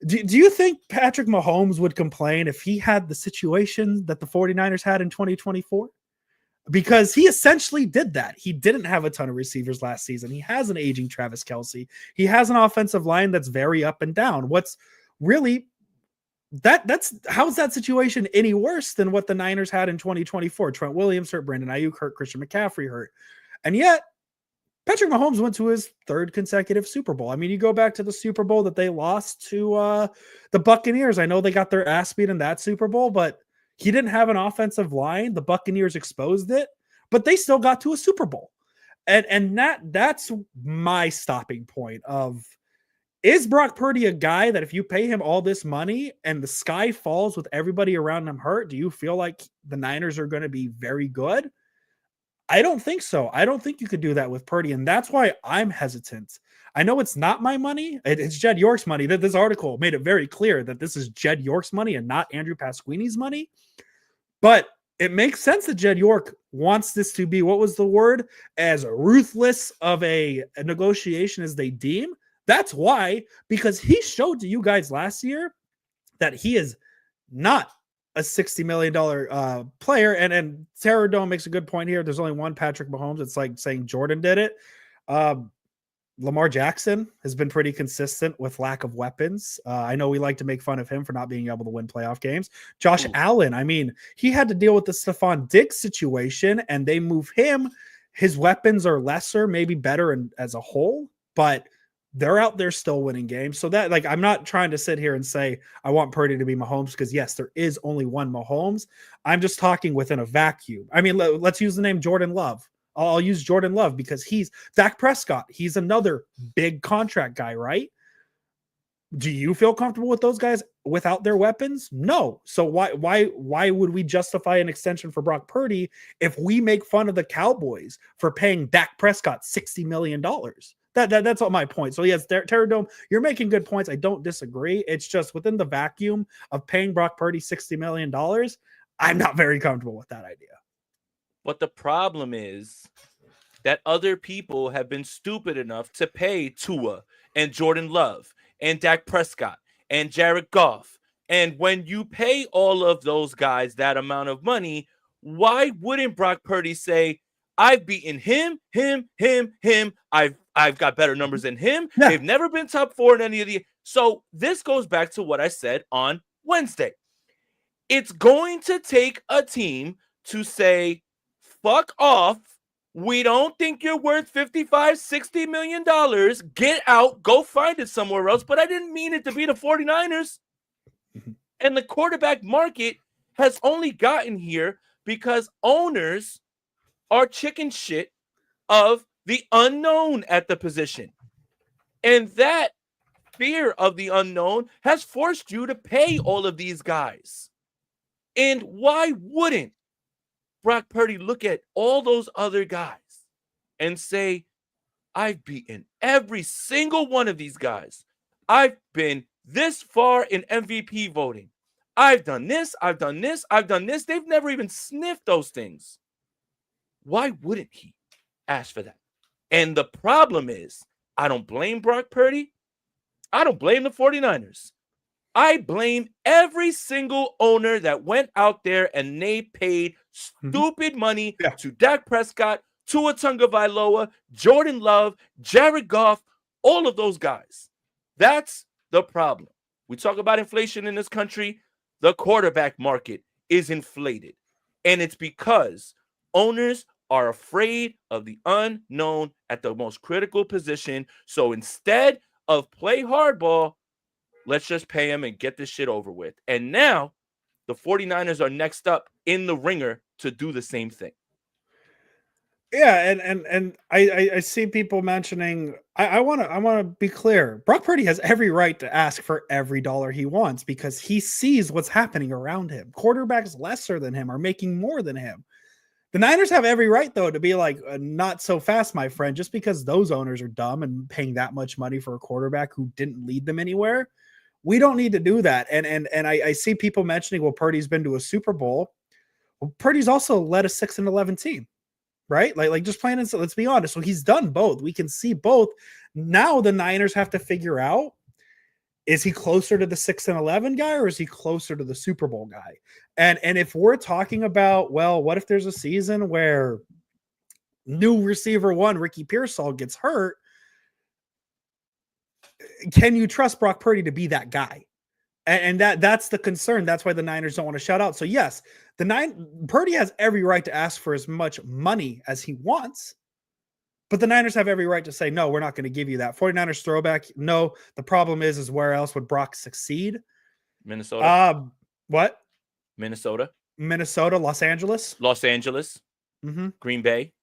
Do you think Patrick Mahomes would complain if he had the situation that the 49ers had in 2024? Because he essentially did that. He didn't have a ton of receivers last season. He has an aging Travis Kelce. He has an offensive line that's very up and down. What's really that's how's that situation any worse than what the Niners had in 2024? Trent Williams hurt, Brandon Aiyuk hurt, Christian McCaffrey hurt. And yet Patrick Mahomes went to his third consecutive Super Bowl. I mean, you go back to the Super Bowl that they lost to the Buccaneers. I know they got their ass beat in that Super Bowl, but he didn't have an offensive line. The Buccaneers exposed it, but they still got to a Super Bowl. And that's my stopping point of, is Brock Purdy a guy that if you pay him all this money and the sky falls with everybody around him hurt, do you feel like the Niners are going to be very good? I don't think so. I don't think you could do that with Purdy, and that's why I'm hesitant. I know it's not my money. It's Jed York's money. This article made it very clear that this is Jed York's money and not Andrew Pasquini's money. But it makes sense that Jed York wants this to be, what was the word, as ruthless of a negotiation as they deem. That's why, because he showed to you guys last year that he is not a $60 million player. And Terror Dome makes a good point here. There's only one Patrick Mahomes. It's like saying Jordan did it. Lamar Jackson has been pretty consistent with lack of weapons. I know we like to make fun of him for not being able to win playoff games. Josh Allen, I mean, he had to deal with the Stephon Diggs situation and they move him. His weapons are lesser, maybe better as a whole, but they're out there still winning games. So that, like, I'm not trying to sit here and say I want Purdy to be Mahomes because, yes, there is only one Mahomes. I'm just talking within a vacuum. I mean, let's use the name Jordan Love. I'll use Jordan Love because he's Dak Prescott. He's another big contract guy, right? Do you feel comfortable with those guys without their weapons? No. So why would we justify an extension for Brock Purdy if we make fun of the Cowboys for paying Dak Prescott $60 million? That's all my point. So yes, Terror Dome, you're making good points. I don't disagree. It's just within the vacuum of paying Brock Purdy $60 million, I'm not very comfortable with that idea. But the problem is that other people have been stupid enough to pay Tua and Jordan Love and Dak Prescott and Jared Goff. And when you pay all of those guys that amount of money, why wouldn't Brock Purdy say, I've beaten him. I've got better numbers than him. Yeah. They've never been top 4 in any of the. So this goes back to what I said on Wednesday. It's going to take a team to say, fuck off. We don't think you're worth $55-60 million. Get out. Go find it somewhere else. But I didn't mean it to be the 49ers. And the quarterback market has only gotten here because owners are chicken shit of the unknown at the position. And that fear of the unknown has forced you to pay all of these guys. And why wouldn't Brock Purdy look at all those other guys and say, I've beaten every single one of these guys. I've been this far in MVP voting. I've done this, I've done this, I've done this. They've never even sniffed those things. Why wouldn't he ask for that? And the problem is I don't blame Brock Purdy. I don't blame the 49ers. I blame every single owner that went out there and they paid stupid money to Dak Prescott, Tua Tagovailoa, Jordan Love, Jared Goff, all of those guys. That's the problem. We talk about inflation in this country. The quarterback market is inflated. And it's because owners are afraid of the unknown at the most critical position. So instead of play hardball, let's just pay him and get this shit over with. And now the 49ers are next up in the ringer to do the same thing. Yeah, and I see people mentioning. I want to be clear. Brock Purdy has every right to ask for every dollar he wants because he sees what's happening around him. Quarterbacks lesser than him are making more than him. The Niners have every right, though, to be like, not so fast, my friend. Just because those owners are dumb and paying that much money for a quarterback who didn't lead them anywhere, we don't need to do that. And I see people mentioning, well, Purdy's been to a Super Bowl. Well, Purdy's also led a 6-11 team. Right? Like just playing. Let's be honest. So he's done both. We can see both. Now the Niners have to figure out, is he closer to the 6-11 guy or is he closer to the Super Bowl guy? And if we're talking about, well, what if there's a season where new receiver one, Ricky Pearsall, gets hurt? Can you trust Brock Purdy to be that guy? And that's the concern. That's why the Niners don't want to shut out. So yes, Purdy has every right to ask for as much money as he wants, but the Niners have every right to say, no, we're not going to give you that. 49ers throwback. No, the problem is where else would Brock succeed? Minnesota. What? Minnesota, Los Angeles, Green Bay,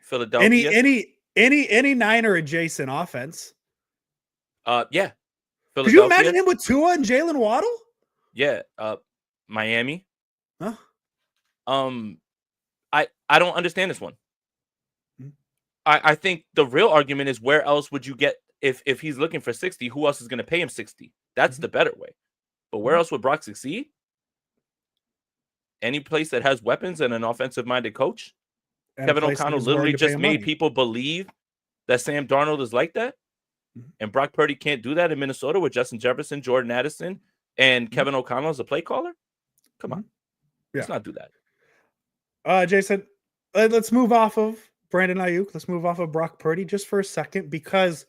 Philadelphia. Any Niner adjacent offense. Yeah. Could you imagine him with Tua and Jalen Waddle? Yeah. Miami. Huh? I don't understand this one. I think the real argument is, where else would you get if he's looking for 60? Who else is going to pay him 60? That's the better way. But where else would Brock succeed? Any place that has weapons and an offensive-minded coach. And Kevin O'Connell literally just made people believe that Sam Darnold is like that. And Brock Purdy can't do that in Minnesota with Justin Jefferson, Jordan Addison, and Kevin O'Connell as a play caller. Come on. Let's not do that. Jason, let's move off of Brandon Aiyuk. Let's move off of Brock Purdy just for a second, because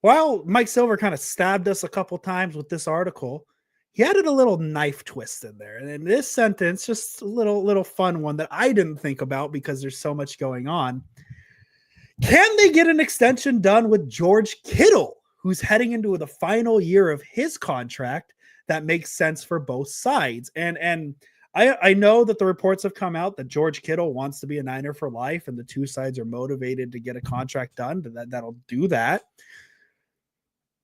while Mike Silver kind of stabbed us a couple times with this article, he added a little knife twist in there. And in this sentence, just a little fun one that I didn't think about because there's so much going on. Can they get an extension done with George Kittle, who's heading into the final year of his contract that makes sense for both sides? And I know that the reports have come out that George Kittle wants to be a Niner for life, and the two sides are motivated to get a contract done that'll do that.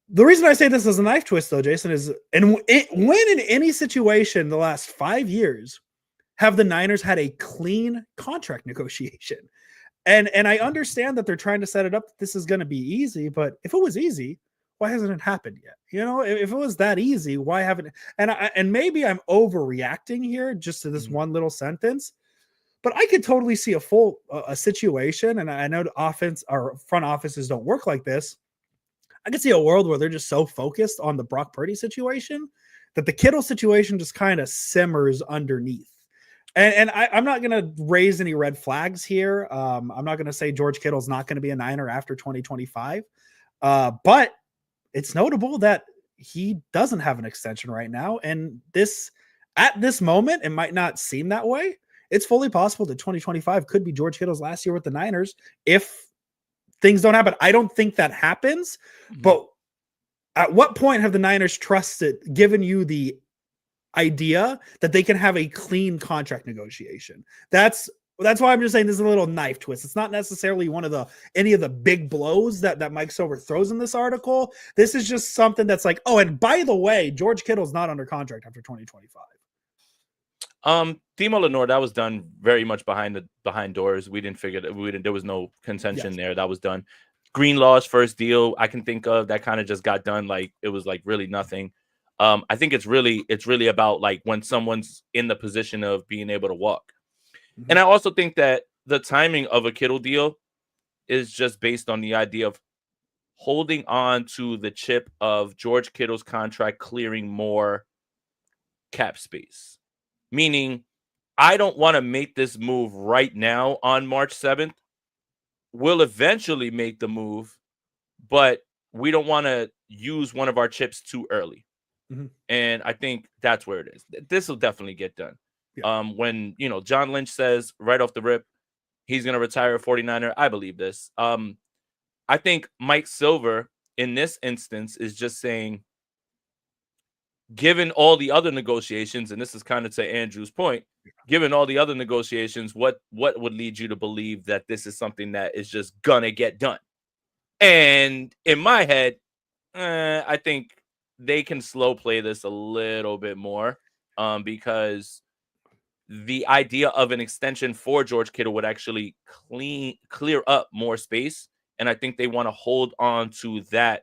The reason I say this as a knife twist, though, Jason, is when in any situation the last 5 years have the Niners had a clean contract negotiation? And I understand that they're trying to set it up that this is going to be easy, but if it was easy, why hasn't it happened yet? You know, if it was that easy, why haven't? And maybe I'm overreacting here just to this one little sentence, but I could totally see a situation, and I know the offense or front offices don't work like this. I could see a world where they're just so focused on the Brock Purdy situation that the Kittle situation just kind of simmers underneath. And I'm not going to raise any red flags here. I'm not going to say George Kittle's not going to be a Niner after 2025. But it's notable that he doesn't have an extension right now. And at this moment, it might not seem that way. It's fully possible that 2025 could be George Kittle's last year with the Niners if things don't happen. I don't think that happens. But at what point have the Niners given you the idea that they can have a clean contract negotiation? That's why I'm just saying this is a little knife twist. It's not necessarily any of the big blows that Mike Silver throws in this article. This is just something that's like, oh, and by the way, George Kittle's not under contract after 2025. Timo Lenore, that was done very much behind doors. We didn't figure that there was no contention there. That was done. Greenlaw's first deal I can think of that kind of just got done. Like it was like really nothing. I think it's really about like when someone's in the position of being able to walk. And I also think that the timing of a Kittle deal is just based on the idea of holding on to the chip of George Kittle's contract clearing more cap space. Meaning, I don't want to make this move right now on March 7th. We'll eventually make the move, but we don't want to use one of our chips too early. Mm-hmm. And I think that's where it is. This will definitely get done. Yeah. When, John Lynch says right off the rip, he's going to retire a 49er, I believe this. I think Mike Silver in this instance is just saying, given all the other negotiations, and this is kind of to Andrew's point, given all the other negotiations, what would lead you to believe that this is something that is just gonna get done? And in my head, I think they can slow play this a little bit more, because the idea of an extension for George Kittle would actually clear up more space, and I think they want to hold on to that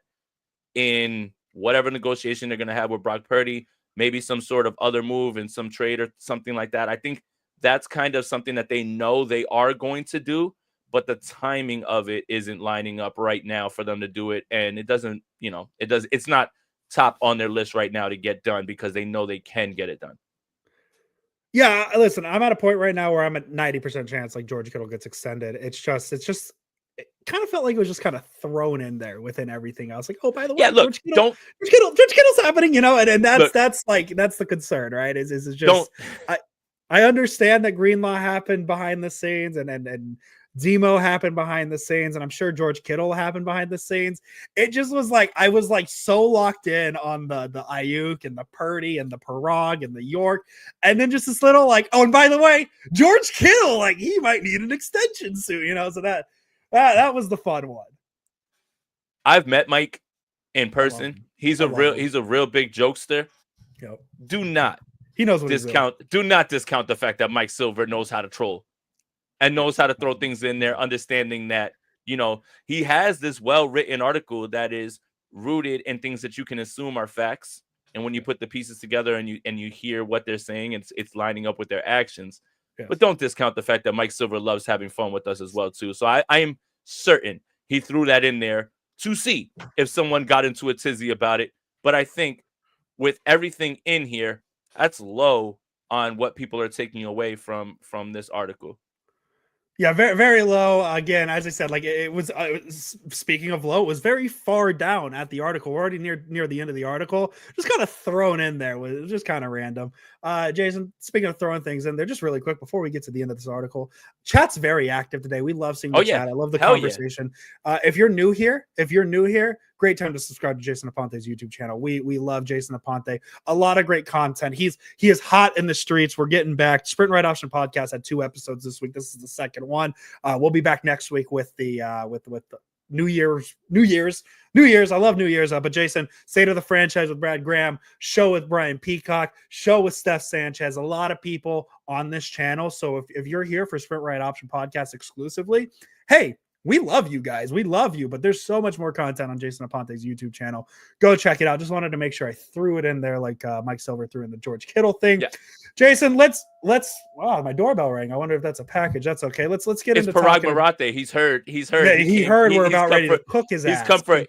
in whatever negotiation they're going to have with Brock Purdy, maybe some sort of other move and some trade or something like that. I think that's kind of something that they know they are going to do, but the timing of it isn't lining up right now for them to do it. And it doesn't, it's not top on their list right now to get done because they know they can get it done. Yeah, listen, I'm at a point right now where I'm at 90% chance like George Kittle gets extended. It's just it kind of felt like it was just kind of thrown in there within everything else. Like, oh, by the way, look, George Kittle's happening, and that's the concern, right? Is just I understand that Greenlaw happened behind the scenes and Zemo happened behind the scenes, and I'm sure George Kittle happened behind the scenes. It just was like I was like so locked in on the Aiyuk and the Purdy and the Parag and the York, and then just this little like, oh, and by the way, George Kittle, like he might need an extension soon, so that was the fun one. I've met Mike in person. He's a real big jokester. Yep. Do not discount the fact that Mike Silver knows how to troll and knows how to throw things in there, understanding that, he has this well-written article that is rooted in things that you can assume are facts. And when you put the pieces together and you hear what they're saying, it's lining up with their actions. Yes. But don't discount the fact that Mike Silver loves having fun with us as well, too. So I am certain he threw that in there to see if someone got into a tizzy about it. But I think with everything in here, that's low on what people are taking away from this article. Yeah, very, very low. Again, as I said, like it was speaking of low, it was very far down at the article. We're already near the end of the article. Just kind of thrown in there. It was just kind of random. Jason, speaking of throwing things in there, just really quick before we get to the end of this article, chat's very active today. We love seeing the chat. I love the conversation. Yeah. If you're new here, great time to subscribe to Jason Aponte's YouTube channel. We love Jason Aponte. A lot of great content. He is hot in the streets. We're getting back. Sprint Right Option Podcast had 2 episodes this week. This is the second one. We'll be back next week with the New Year's. I love New Year's. But Jason, State of the Franchise with Brad Graham, show with Brian Peacock, show with Steph Sanchez. A lot of people on this channel. So if you're here for Sprint Right Option Podcast exclusively, hey, we love you guys. We love you, but there's so much more content on Jason Aponte's YouTube channel. Go check it out. Just wanted to make sure I threw it in there like Mike Silver threw in the George Kittle thing. Yeah. Jason, let's wow, my doorbell rang. I wonder if that's a package. That's okay. Let's get into Parag Marathe. He's heard. Yeah, he heard we're about ready to cook his ass.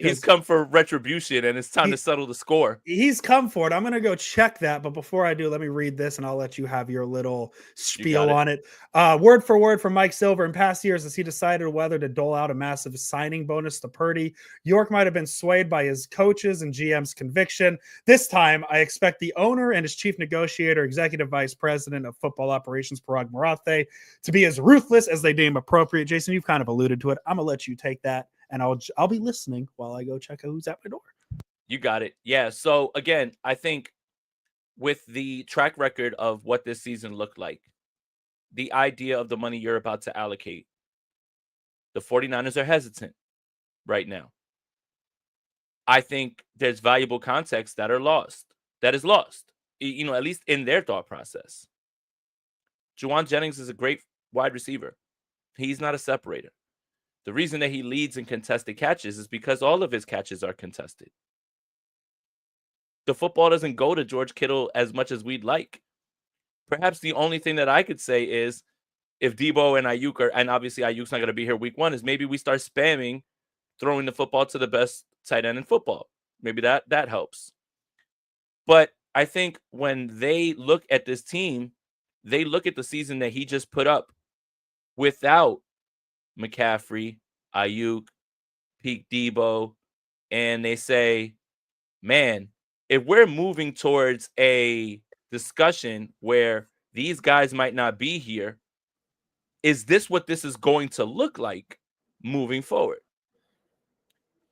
He's come for retribution, and it's time to settle the score. He's come for it. I'm gonna go check that, but before I do, let me read this, and I'll let you have your little spiel on it. Word for word from Mike Silver. In past years, as he decided whether to dole out a massive signing bonus to Purdy, York might have been swayed by his coaches and GM's conviction. This time, I expect the owner and his chief negotiator, executive vice president of football operations, Parag Marathe, to be as ruthless as they deem appropriate. Jason, you've kind of alluded to it. I'm gonna let you take that, and I'll be listening while I go check out who's at my door. You got it. Yeah. So again, I think with the track record of what this season looked like, the idea of the money you're about to allocate, the 49ers are hesitant right now. I think there's valuable context that is lost, at least in their thought process. Juwan Jennings is a great wide receiver. He's not a separator. The reason that he leads in contested catches is because all of his catches are contested. The football doesn't go to George Kittle as much as we'd like. Perhaps the only thing that I could say is if Debo and Aiyuk are, and obviously Aiyuk's not going to be here week 1, is maybe we start spamming throwing the football to the best tight end in football. Maybe that helps. But I think when they look at this team, they look at the season that he just put up without McCaffrey, Aiyuk, peak Debo, and they say, man, if we're moving towards a discussion where these guys might not be here, is this what this is going to look like moving forward?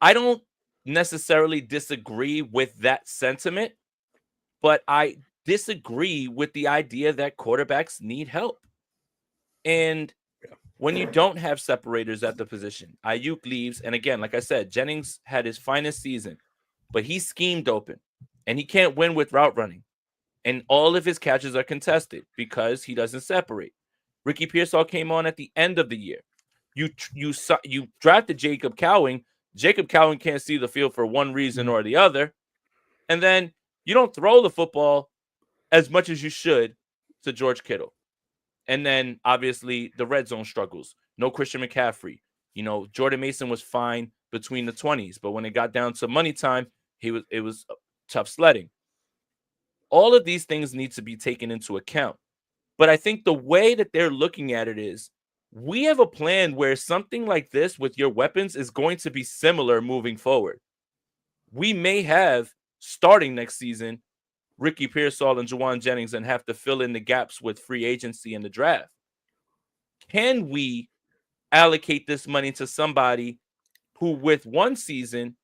I don't necessarily disagree with that sentiment, but I disagree with the idea that quarterbacks need help. And when you don't have separators at the position, Aiyuk leaves. And again, like I said, Jennings had his finest season, but he schemed open and he can't win with route running. And all of his catches are contested because he doesn't separate. Ricky Pearsall came on at the end of the year. You drafted Jacob Cowing. Jacob Cowing can't see the field for one reason or the other. And then you don't throw the football as much as you should to George Kittle. And then obviously the red zone struggles. No Christian McCaffrey. You know, Jordan Mason was fine between the 20s, but when it got down to money time, it was tough sledding. All of these things need to be taken into account. But I think the way that they're looking at it is, we have a plan where something like this with your weapons is going to be similar moving forward. We may have, starting next season, Ricky Pearsall and Juwan Jennings and have to fill in the gaps with free agency and the draft. Can we allocate this money to somebody who with one season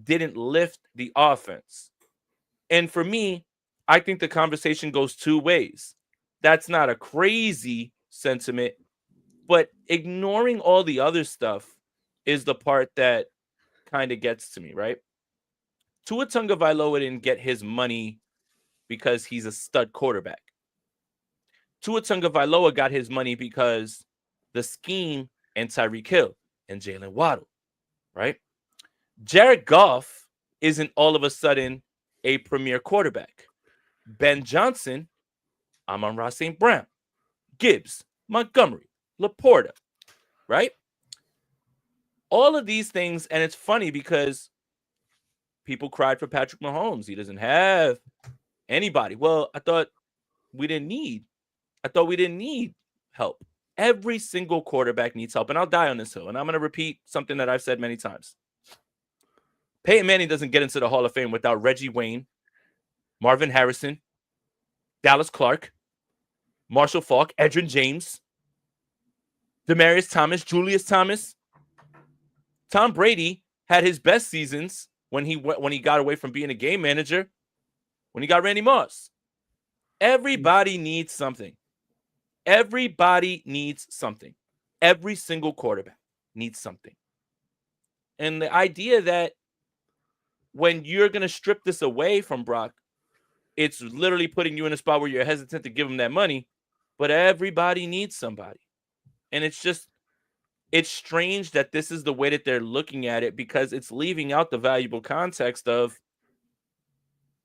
didn't lift the offense? And for me, I think the conversation goes two ways. That's not a crazy sentiment, but ignoring all the other stuff is the part that kind of gets to me, right? Tua Tagovailoa didn't get his money because he's a stud quarterback. Tua Tagovailoa got his money because the scheme and Tyreek Hill and Jalen Waddle, right? Jared Goff isn't all of a sudden a premier quarterback. Ben Johnson, Amon-Ra St. Brown, Gibbs, Montgomery, Laporta, right? All of these things, and it's funny because people cried for Patrick Mahomes. He doesn't have anybody. Well, I thought we didn't need help. Every single quarterback needs help, and I'll die on this hill, and I'm going to repeat something that I've said many times. Peyton Manning doesn't get into the Hall of Fame without Reggie Wayne, Marvin Harrison, Dallas Clark, Marshall Faulk, Edgerrin James, Demaryius Thomas, Julius Thomas. Tom Brady had his best seasons when he got away from being a game manager, when he got Randy Moss. Everybody needs something. Everybody needs something. Every single quarterback needs something. And the idea that when you're going to strip this away from Brock, it's literally putting you in a spot where you're hesitant to give him that money, but everybody needs somebody. And it's strange that this is the way that they're looking at it, because it's leaving out the valuable context of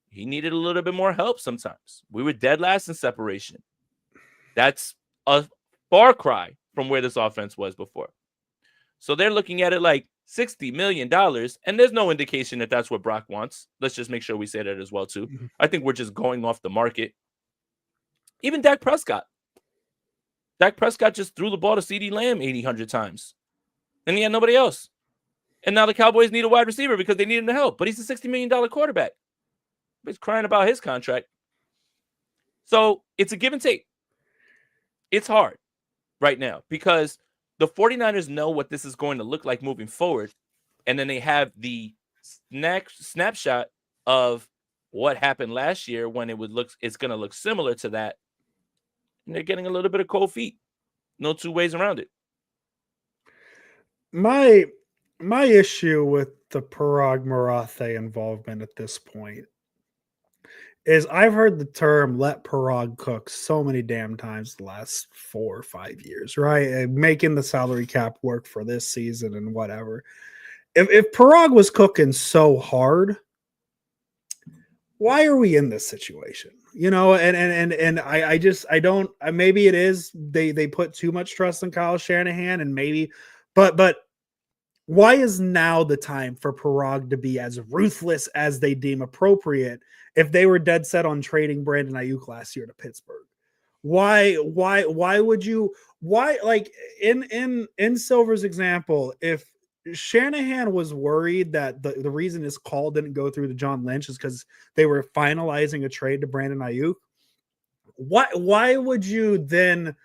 he needed a little bit more help sometimes. We were dead last in separation. That's a far cry from where this offense was before. So they're looking at it like $60 million, and there's no indication that that's what Brock wants. Let's just make sure we say that as well, too. Mm-hmm. I think we're just going off the market. Even Dak Prescott. Dak Prescott just threw the ball to CeeDee Lamb 100 times, and he had nobody else. And now the Cowboys need a wide receiver because they need him to help, but he's a $60 million quarterback. He's crying about his contract. So it's a give and take. It's hard right now because the 49ers know what this is going to look like moving forward, and then they have the snapshot of what happened last year when it's going to look similar to that, and they're getting a little bit of cold feet. No two ways around it. My issue with the Parag Marathe involvement at this point is I've heard the term "let Parag cook" so many damn times the last 4 or 5 years, right? And making the salary cap work for this season and whatever. If Parag was cooking so hard, why are we in this situation? And I don't, maybe it is they put too much trust in Kyle Shanahan, and maybe, but why is now the time for Parag to be as ruthless as they deem appropriate if they were dead set on trading Brandon Aiyuk last year to Pittsburgh? Why would you, why, like in Silver's example, if Shanahan was worried that the reason his call didn't go through to John Lynch is because they were finalizing a trade to Brandon Aiyuk, why would you then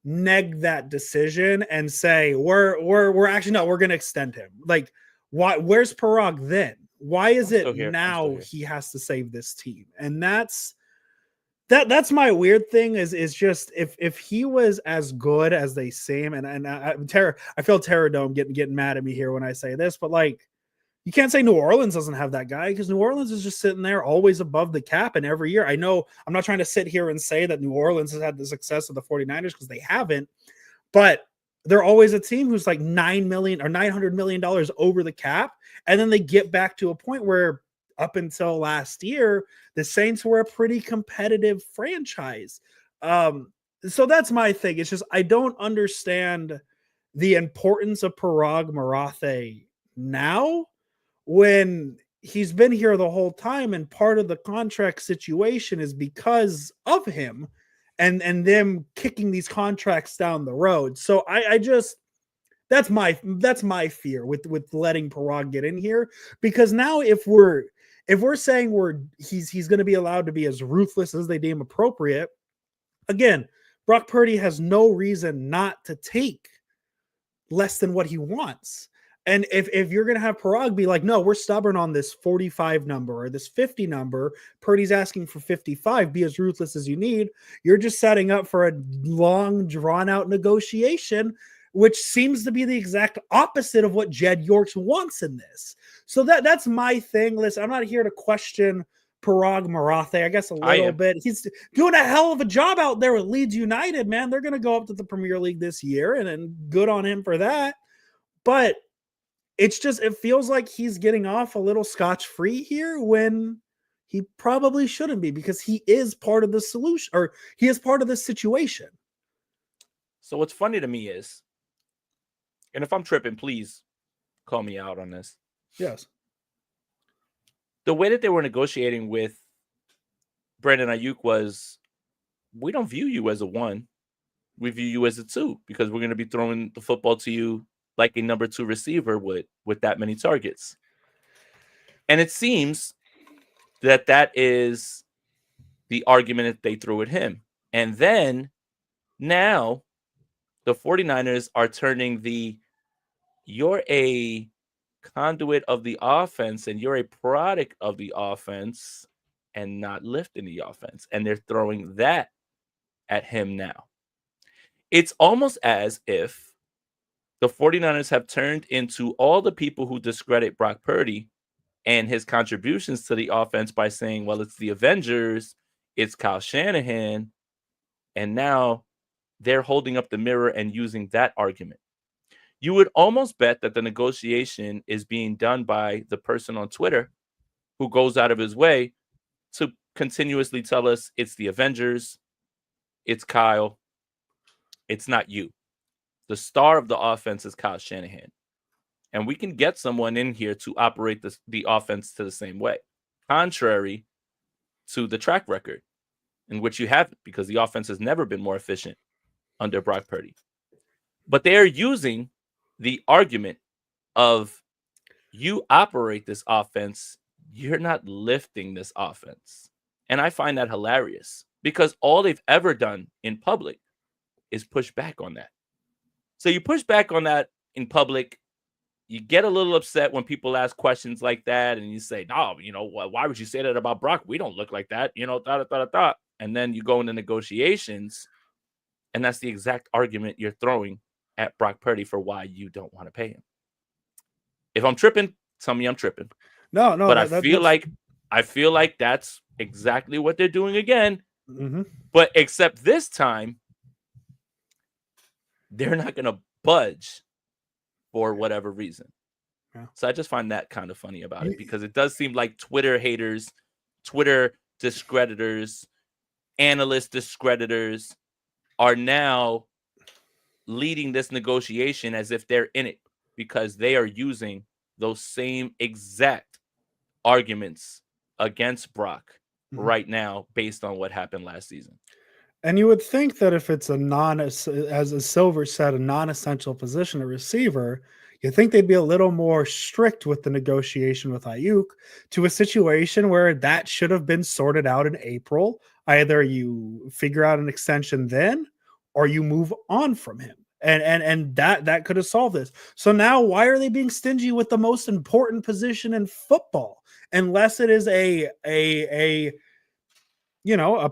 neg that decision and say we're actually no, we're going to extend him? Like, where's Parag then? Why is it now he has to save this team? And that's my weird thing is just if he was as good as they seem, and I feel Terror Dome getting mad at me here when I say this, but like, you can't say New Orleans doesn't have that guy, because New Orleans is just sitting there always above the cap. And every year, I know I'm not trying to sit here and say that New Orleans has had the success of the 49ers, because they haven't, but they're always a team who's like $9 million or $900 million over the cap. And then they get back to a point where up until last year, the Saints were a pretty competitive franchise. So that's my thing. It's just, I don't understand the importance of Parag Marathe now, when he's been here the whole time, and part of the contract situation is because of him and them kicking these contracts down the road. So I just, that's my fear with letting Parag get in here, because now if we're saying he's going to be allowed to be as ruthless as they deem appropriate, again, Brock Purdy has no reason not to take less than what he wants. And if you're going to have Parag be like, no, we're stubborn on this 45 number or this 50 number, Purdy's asking for 55, be as ruthless as you need, you're just setting up for a long, drawn-out negotiation, which seems to be the exact opposite of what Jed York wants in this. So that's my thing. Listen, I'm not here to question Parag Marathe, I guess a little bit. He's doing a hell of a job out there with Leeds United, man. They're going to go up to the Premier League this year, and good on him for that. But it's just, it feels like he's getting off a little scotch-free here when he probably shouldn't be, because he is part of the solution, or he is part of this situation. So what's funny to me is, and if I'm tripping, please call me out on this. Yes. The way that they were negotiating with Brandon Aiyuk was, we don't view you as a 1. We view you as a 2, because we're going to be throwing the football to you like a number 2 receiver would, with that many targets. And it seems that is the argument that they threw at him. And then now the 49ers are turning you're a conduit of the offense and you're a product of the offense and not lifting the offense. And they're throwing that at him now. It's almost as if the 49ers have turned into all the people who discredit Brock Purdy and his contributions to the offense by saying, well, it's the Avengers, it's Kyle Shanahan, and now they're holding up the mirror and using that argument. You would almost bet that the negotiation is being done by the person on Twitter who goes out of his way to continuously tell us it's the Avengers, it's Kyle, it's not you. The star of the offense is Kyle Shanahan. And we can get someone in here to operate the offense to the same way, contrary to the track record, in which you haven't, because the offense has never been more efficient under Brock Purdy. But they are using the argument of, you operate this offense, you're not lifting this offense. And I find that hilarious, because all they've ever done in public is push back on that. So you push back on that in public, you get a little upset when people ask questions like that, and you say, no, why would you say that about Brock? We don't look like that, And then you go into negotiations, and that's the exact argument you're throwing at Brock Purdy for why you don't want to pay him. If I'm tripping, tell me I'm tripping. No, but I feel like that's exactly what they're doing again. Mm-hmm. But except this time, they're not going to budge for whatever reason. Yeah. So I just find that kind of funny about it, because it does seem like Twitter haters Twitter discreditors, analyst discreditors are now leading this negotiation as if they're in it because they are using those same exact arguments against Brock right now based on what happened last season. And you would think that if it's as a Silver said, a non-essential position, a receiver, you think they'd be a little more strict with the negotiation with Aiyuk to a situation where that should have been sorted out in April. Either you figure out an extension then, or you move on from him. And that could have solved this. So now why are they being stingy with the most important position in football? Unless it is a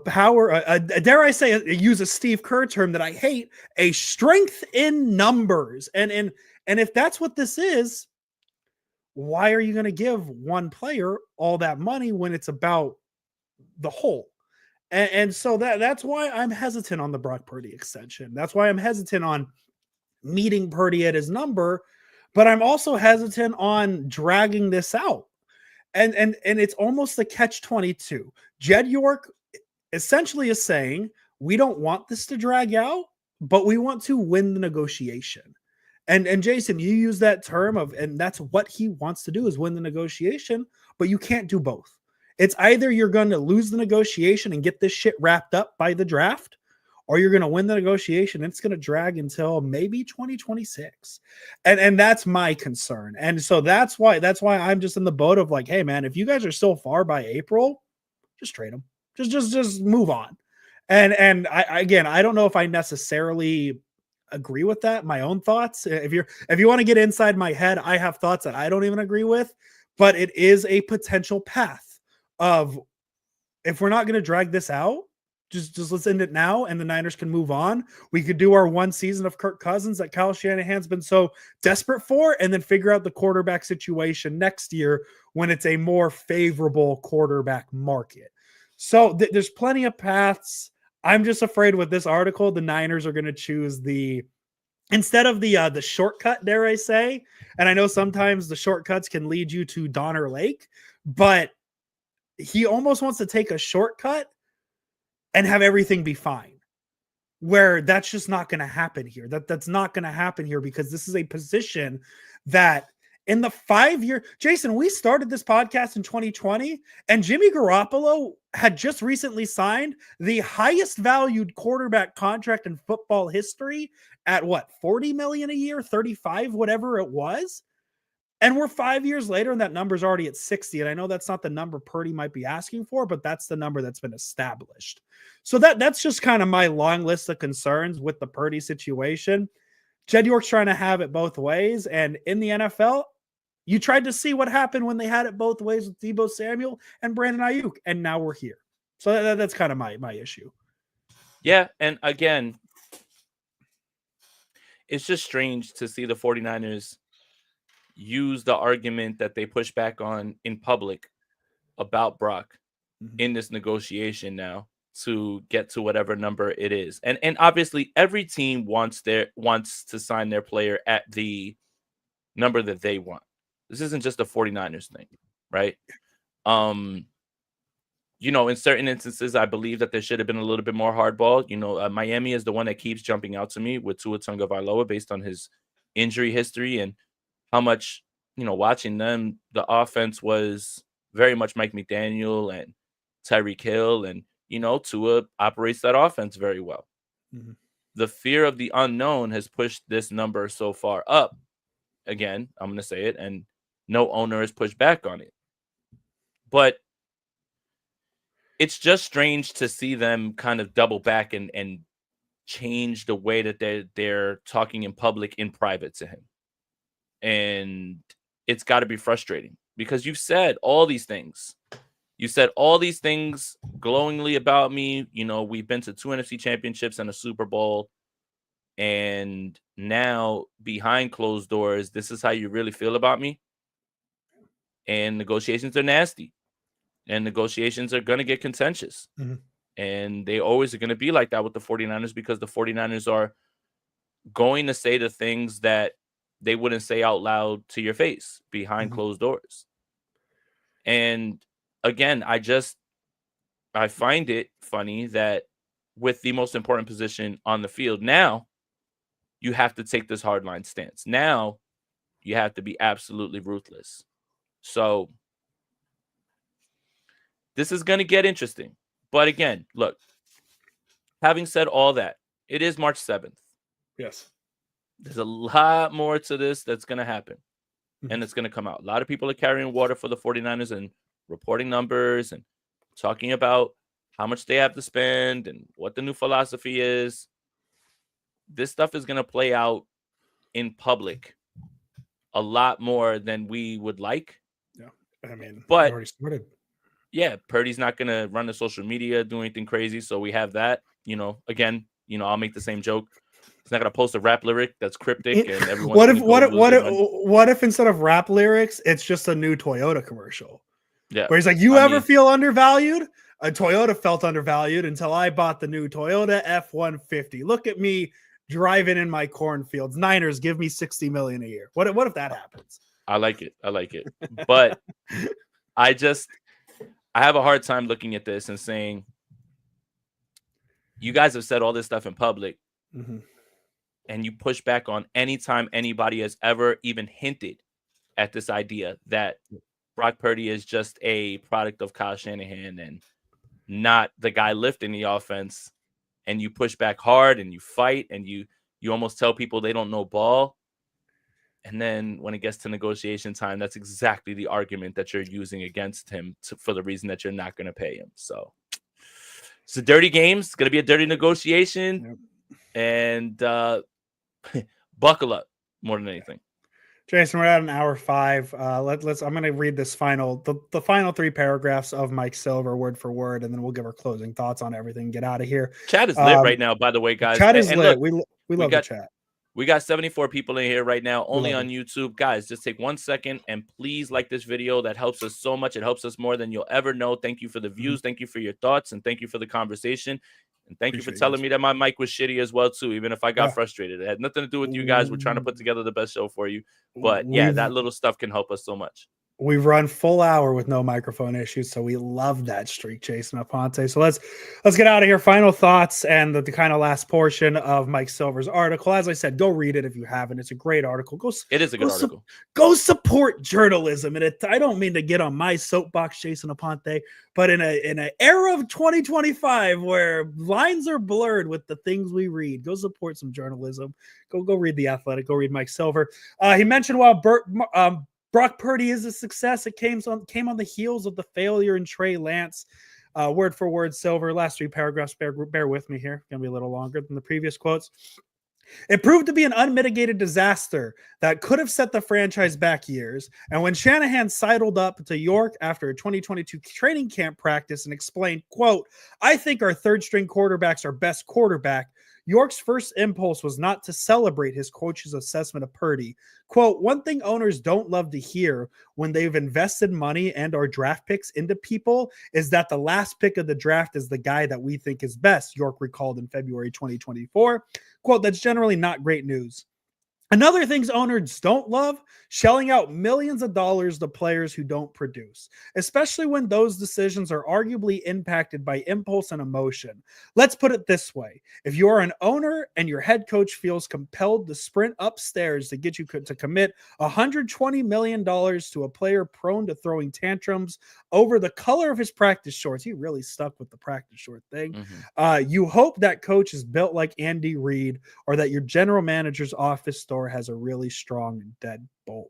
power, dare I say, use a Steve Kerr term that I hate, a strength in numbers. And if that's what this is, why are you going to give one player all that money when it's about the whole? And so that's why I'm hesitant on the Brock Purdy extension. That's why I'm hesitant on meeting Purdy at his number, but I'm also hesitant on dragging this out. And it's almost the catch-22. Jed York essentially is saying, we don't want this to drag out, but we want to win the negotiation. And Jason, you use that term and that's what he wants to do, is win the negotiation, but you can't do both. It's either you're going to lose the negotiation and get this shit wrapped up by the draft, or you're going to win the negotiation and it's going to drag until maybe 2026. And that's my concern. And so that's why I'm just in the boat of like, hey man, if you guys are so far by April, just trade them. Just move on. And I don't know if I necessarily agree with that. My own thoughts. If you want to get inside my head, I have thoughts that I don't even agree with, but it is a potential path of, if we're not going to drag this out, just let's end it now and the Niners can move on. We could do our one season of Kirk Cousins that Kyle Shanahan's been so desperate for, and then figure out the quarterback situation next year when it's a more favorable quarterback market. So there's plenty of paths. I'm just afraid with this article, the Niners are going to choose instead of the shortcut, dare I say. And I know sometimes the shortcuts can lead you to Donner Lake, but he almost wants to take a shortcut and have everything be fine, where that's just not going to happen here. That's not going to happen here, because this is a position that in the 5-year, Jason, we started this podcast in 2020 and Jimmy Garoppolo had just recently signed the highest valued quarterback contract in football history at what, 40 million a year, 35, whatever it was. And we're 5 years later and that number's already at 60. And I know that's not the number Purdy might be asking for, but that's the number that's been established. So that's just kind of my long list of concerns with the Purdy situation. Jed York's trying to have it both ways. And in the NFL, you tried to see what happened when they had it both ways with Deebo Samuel and Brandon Aiyuk, and now we're here. So that's kind of my issue. Yeah, and again, it's just strange to see the 49ers use the argument that they push back on in public about Brock in this negotiation now to get to whatever number it is. And obviously every team wants to sign their player at the number that they want. This isn't just a 49ers thing, right? In certain instances, I believe that there should have been a little bit more hardball. Miami is the one that keeps jumping out to me with Tua Tagovailoa based on his injury history and how much, watching them, the offense was very much Mike McDaniel and Tyreek Hill, and, Tua operates that offense very well. Mm-hmm. The fear of the unknown has pushed this number so far up. Again, I'm going to say it, and no owner has pushed back on it. But it's just strange to see them kind of double back and change the way that they're talking in public, in private to him. And it's got to be frustrating because you've said all these things. You said all these things glowingly about me. We've been to 2 NFC championships and a Super Bowl. And now behind closed doors, this is how you really feel about me. And negotiations are nasty. And negotiations are going to get contentious. Mm-hmm. And they always are going to be like that with the 49ers, because the 49ers are going to say the things that they wouldn't say out loud to your face behind closed doors. And again, I just I find it funny that with the most important position on the field now, you have to take this hardline stance. Now you have to be absolutely ruthless. So this is going to get interesting. But again, look, having said all that, it is March 7th. Yes. There's a lot more to this that's going to happen, and it's going to come out. A lot of people are carrying water for the 49ers and reporting numbers and talking about how much they have to spend and what the new philosophy is. This stuff is going to play out in public a lot more than we would like. Yeah. I mean, but it already started. Yeah, Purdy's not going to run the social media, do anything crazy. So we have that, again, I'll make the same joke. He's not going to post a rap lyric that's cryptic and everyone's what if instead of rap lyrics, it's just a new Toyota commercial? Yeah. Where he's like, you ever feel undervalued? A Toyota felt undervalued until I bought the new Toyota F-150. Look at me driving in my cornfields. Niners, give me $60 million a year. What if that happens? I like it. But I have a hard time looking at this and saying, you guys have said all this stuff in public, and you push back on any time anybody has ever even hinted at this idea that Brock Purdy is just a product of Kyle Shanahan and not the guy lifting the offense. And you push back hard and you fight and you almost tell people they don't know ball. And then when it gets to negotiation time, that's exactly the argument that you're using against him for the reason that you're not going to pay him. So it's a dirty game. It's going to be a dirty negotiation. Yep. And buckle up more than anything. Jason, we're at an hour 5. I'm going to read this the final 3 paragraphs of Mike Silver word for word, and then we'll give our closing thoughts on everything. Get out of here. Chat is lit right now, by the way, guys. Chat is lit. Look, we love the chat. We got 74 people in here right now, only on YouTube. Guys, just take 1 second and please like this video. That helps us so much. It helps us more than you'll ever know. Thank you for the views. Thank you for your thoughts. And thank you for the conversation. And thank you for telling me that my mic was shitty as well, too, even if I got frustrated. It had nothing to do with you guys. We're trying to put together the best show for you. But, yeah, that little stuff can help us so much. We've run full hour with no microphone issues, so we love that streak, Jason Aponte. So let's get out of here. Final thoughts and the kind of last portion of Mike Silver's article. As I said, go read it if you haven't. It's a great article. It is a good article. Go support journalism. And I don't mean to get on my soapbox, Jason Aponte, but in an era of 2025 where lines are blurred with the things we read, go support some journalism. Go read The Athletic. Go read Mike Silver. He mentioned Brock Purdy is a success. It came on the heels of the failure in Trey Lance. Word for word, Silver. Last 3 paragraphs. Bear with me here. Going to be a little longer than the previous quotes. It proved to be an unmitigated disaster that could have set the franchise back years. And when Shanahan sidled up to York after a 2022 training camp practice and explained, quote, I think our third string quarterback's our best quarterback, York's first impulse was not to celebrate his coach's assessment of Purdy. Quote, one thing owners don't love to hear when they've invested money and or draft picks into people is that the last pick of the draft is the guy that we think is best, York recalled in February 2024. Quote, that's generally not great news. Another things owners don't love, shelling out millions of dollars to players who don't produce, especially when those decisions are arguably impacted by impulse and emotion. Let's put it this way. If you are an owner and your head coach feels compelled to sprint upstairs to get you to commit $120 million to a player prone to throwing tantrums over the color of his practice shorts, he really stuck with the practice short thing. You hope that coach is built like Andy Reid or that your general manager's office store has a really strong deadbolt.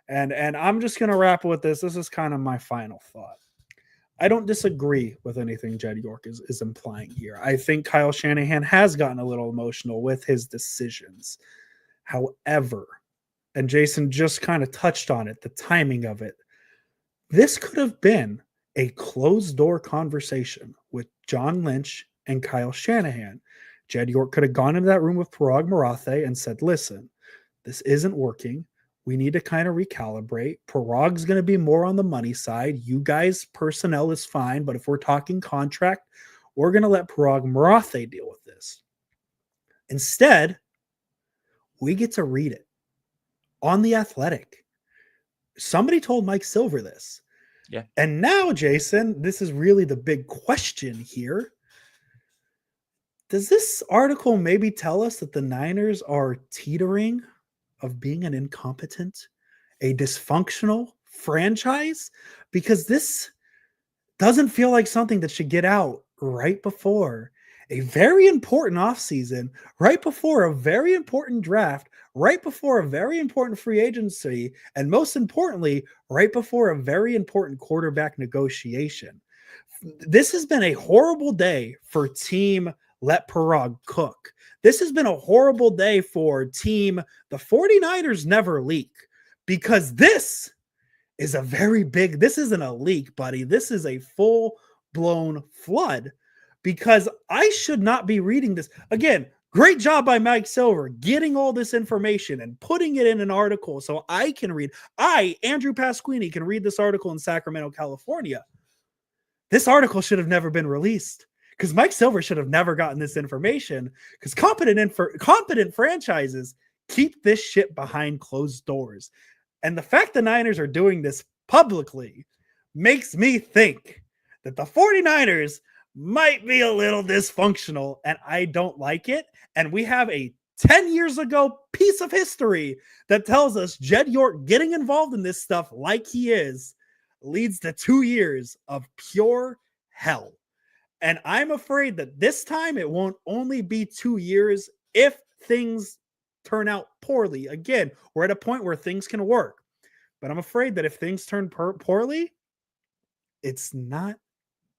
And I'm just going to wrap with this. This is kind of my final thought. I don't disagree with anything Jed York is implying here. I think Kyle Shanahan has gotten a little emotional with his decisions. However, and Jason just kind of touched on it, the timing of it, this could have been a closed door conversation with John Lynch and Kyle Shanahan. Jed York could have gone into that room with Parag Marathe and said, listen, this isn't working. We need to kind of recalibrate. Parag's going to be more on the money side. You guys, personnel is fine, but if we're talking contract, we're going to let Parag Marathe deal with this. Instead, we get to read it on The Athletic. Somebody told Mike Silver this. Yeah. And now, Jason, this is really the big question here. Does this article maybe tell us that the Niners are teetering of being an incompetent, a dysfunctional franchise? Because this doesn't feel like something that should get out right before a very important offseason, right before a very important draft, right before a very important free agency, and most importantly, right before a very important quarterback negotiation. This has been a horrible day for team Let Parag cook. This has been a horrible day for team the 49ers never leak, because this is a very big, this isn't a leak, buddy. This is a full blown flood, because I should not be reading this. Again, great job by Mike Silver getting all this information and putting it in an article so I can read. Andrew Pasquini, can read this article in Sacramento, California. This article should have never been released, because Mike Silver should have never gotten this information, because competent franchises keep this shit behind closed doors. And the fact the Niners are doing this publicly makes me think that the 49ers might be a little dysfunctional, and I don't like it. And we have a 10 years ago piece of history that tells us Jed York getting involved in this stuff like he is leads to 2 years of pure hell. And I'm afraid that this time it won't only be 2 years if things turn out poorly. Again, we're at a point where things can work. But I'm afraid that if things turn poorly, it's not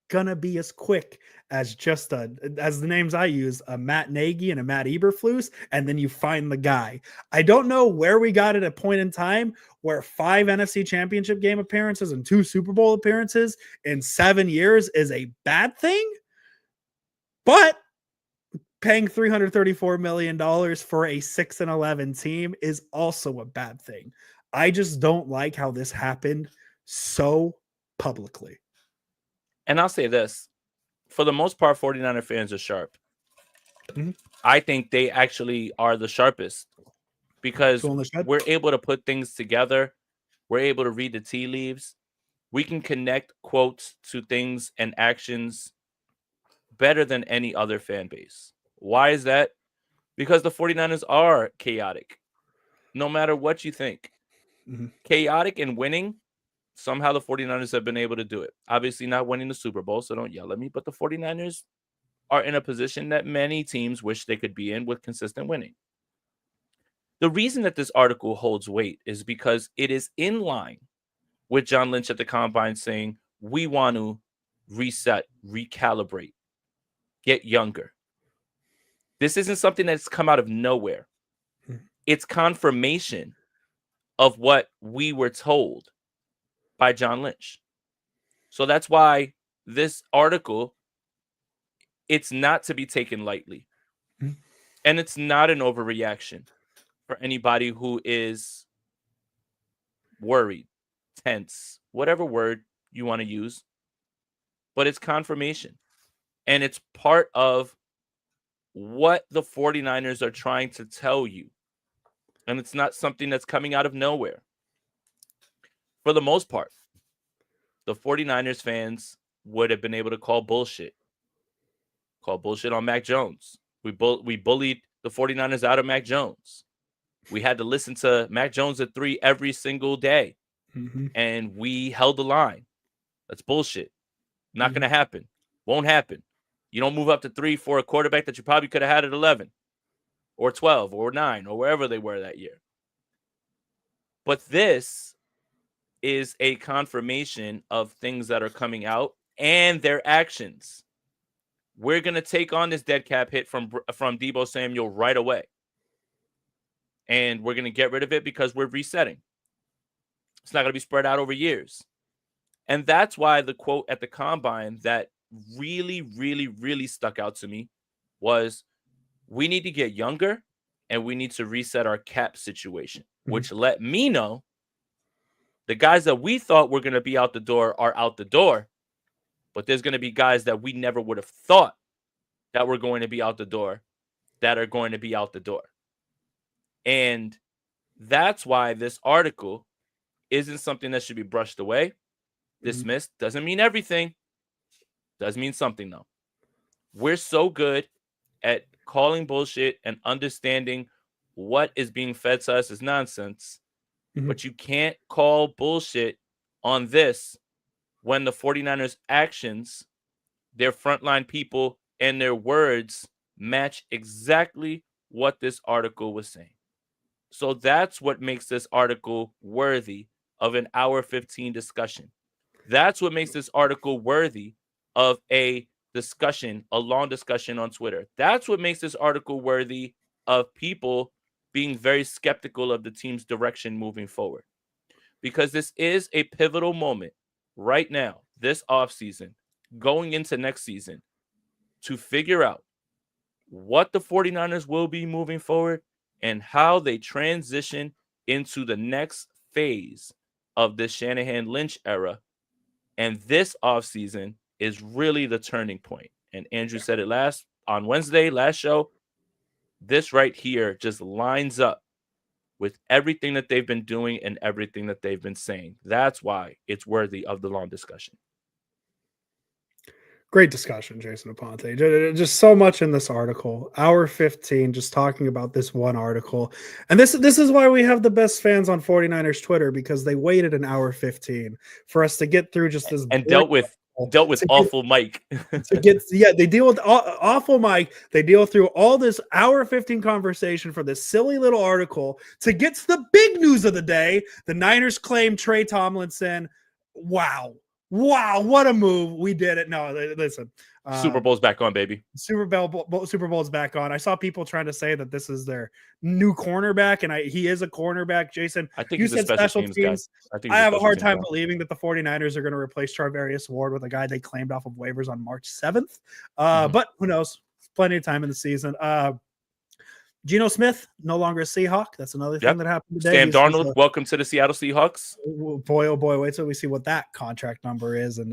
gonna be as quick as just as the names I use, a Matt Nagy and a Matt Eberflus, and then you find the guy. I don't know where we got at a point in time where 5 NFC Championship game appearances and 2 Super Bowl appearances in 7 years is a bad thing, but paying $334 million for a 6-11 team is also a bad thing. I just don't like how this happened so publicly. And I'll say this, for the most part, 49er fans are sharp. Mm-hmm. I think they actually are the sharpest, because we're able to put things together. We're able to read the tea leaves. We can connect quotes to things and actions better than any other fan base. Why is that? Because the 49ers are chaotic, no matter what you think. Mm-hmm. Chaotic and winning. Somehow the 49ers have been able to do it. Obviously not winning the Super Bowl, so don't yell at me. But the 49ers are in a position that many teams wish they could be in with consistent winning. The reason that this article holds weight is because it is in line with John Lynch at the Combine saying, we want to reset, recalibrate, get younger. This isn't something that's come out of nowhere. It's confirmation of what we were told by John Lynch. So that's why this article, it's not to be taken lightly. And it's not an overreaction for anybody who is worried, tense, whatever word you want to use. But it's confirmation. And it's part of what the 49ers are trying to tell you. And it's not something that's coming out of nowhere. For the most part, the 49ers fans would have been able to call bullshit. Call bullshit on Mac Jones. We bullied the 49ers out of Mac Jones. We had to listen to Mac Jones at 3 every single day. Mm-hmm. And we held the line. That's bullshit. Not going to happen. Won't happen. You don't move up to 3 for a quarterback that you probably could have had at 11 or 12 or 9 or wherever they were that year. But this is a confirmation of things that are coming out and their actions. We're going to take on this dead cap hit from Deebo Samuel right away. And we're going to get rid of it because we're resetting. It's not going to be spread out over years. And that's why the quote at the Combine that really, really, really stuck out to me was, we need to get younger and we need to reset our cap situation, which let me know the guys that we thought were going to be out the door are out the door, but there's going to be guys that we never would have thought that were going to be out the door that are going to be out the door. And that's why this article isn't something that should be brushed away. dismissed. Doesn't mean everything. Does mean something, though. We're so good at calling bullshit and understanding what is being fed to us is nonsense. But you can't call bullshit on this when the 49ers' actions, their frontline people, and their words match exactly what this article was saying. So that's what makes this article worthy of an hour 15 discussion. That's what makes this article worthy of a discussion, a long discussion on Twitter. That's what makes this article worthy of people being very skeptical of the team's direction moving forward. Because this is a pivotal moment right now, this offseason, going into next season, to figure out what the 49ers will be moving forward and how they transition into the next phase of the Shanahan-Lynch era. And this offseason is really the turning point. And Andrew said it last show. This right here just lines up with everything that they've been doing and everything that they've been saying. That's why it's worthy of the long discussion. Great discussion, Jason Aponte. Just so much in this article. Hour 15, just talking about this one article. And this is why we have the best fans on 49ers Twitter, because they waited an hour 15 for us to get through just this. And dealt with awful Mike. They deal with awful Mike. They deal through all this hour 15 conversation for this silly little article to get to the big news of the day. The Niners claim Trey Tomlinson. Wow, what a move. We did it. No, listen. Super Bowl's back on, baby. Super Bowl's back on. I saw people trying to say that this is their new cornerback, and he is a cornerback. Jason, I think he's a special teams guy. I have a hard time believing that the 49ers are going to replace Charvarius Ward with a guy they claimed off of waivers on March 7th. But who knows? Plenty of time in the season. Geno Smith, no longer a Seahawk. That's another thing that happened today. Sam Darnold, welcome to the Seattle Seahawks. Boy, oh boy, wait till we see what that contract number is. And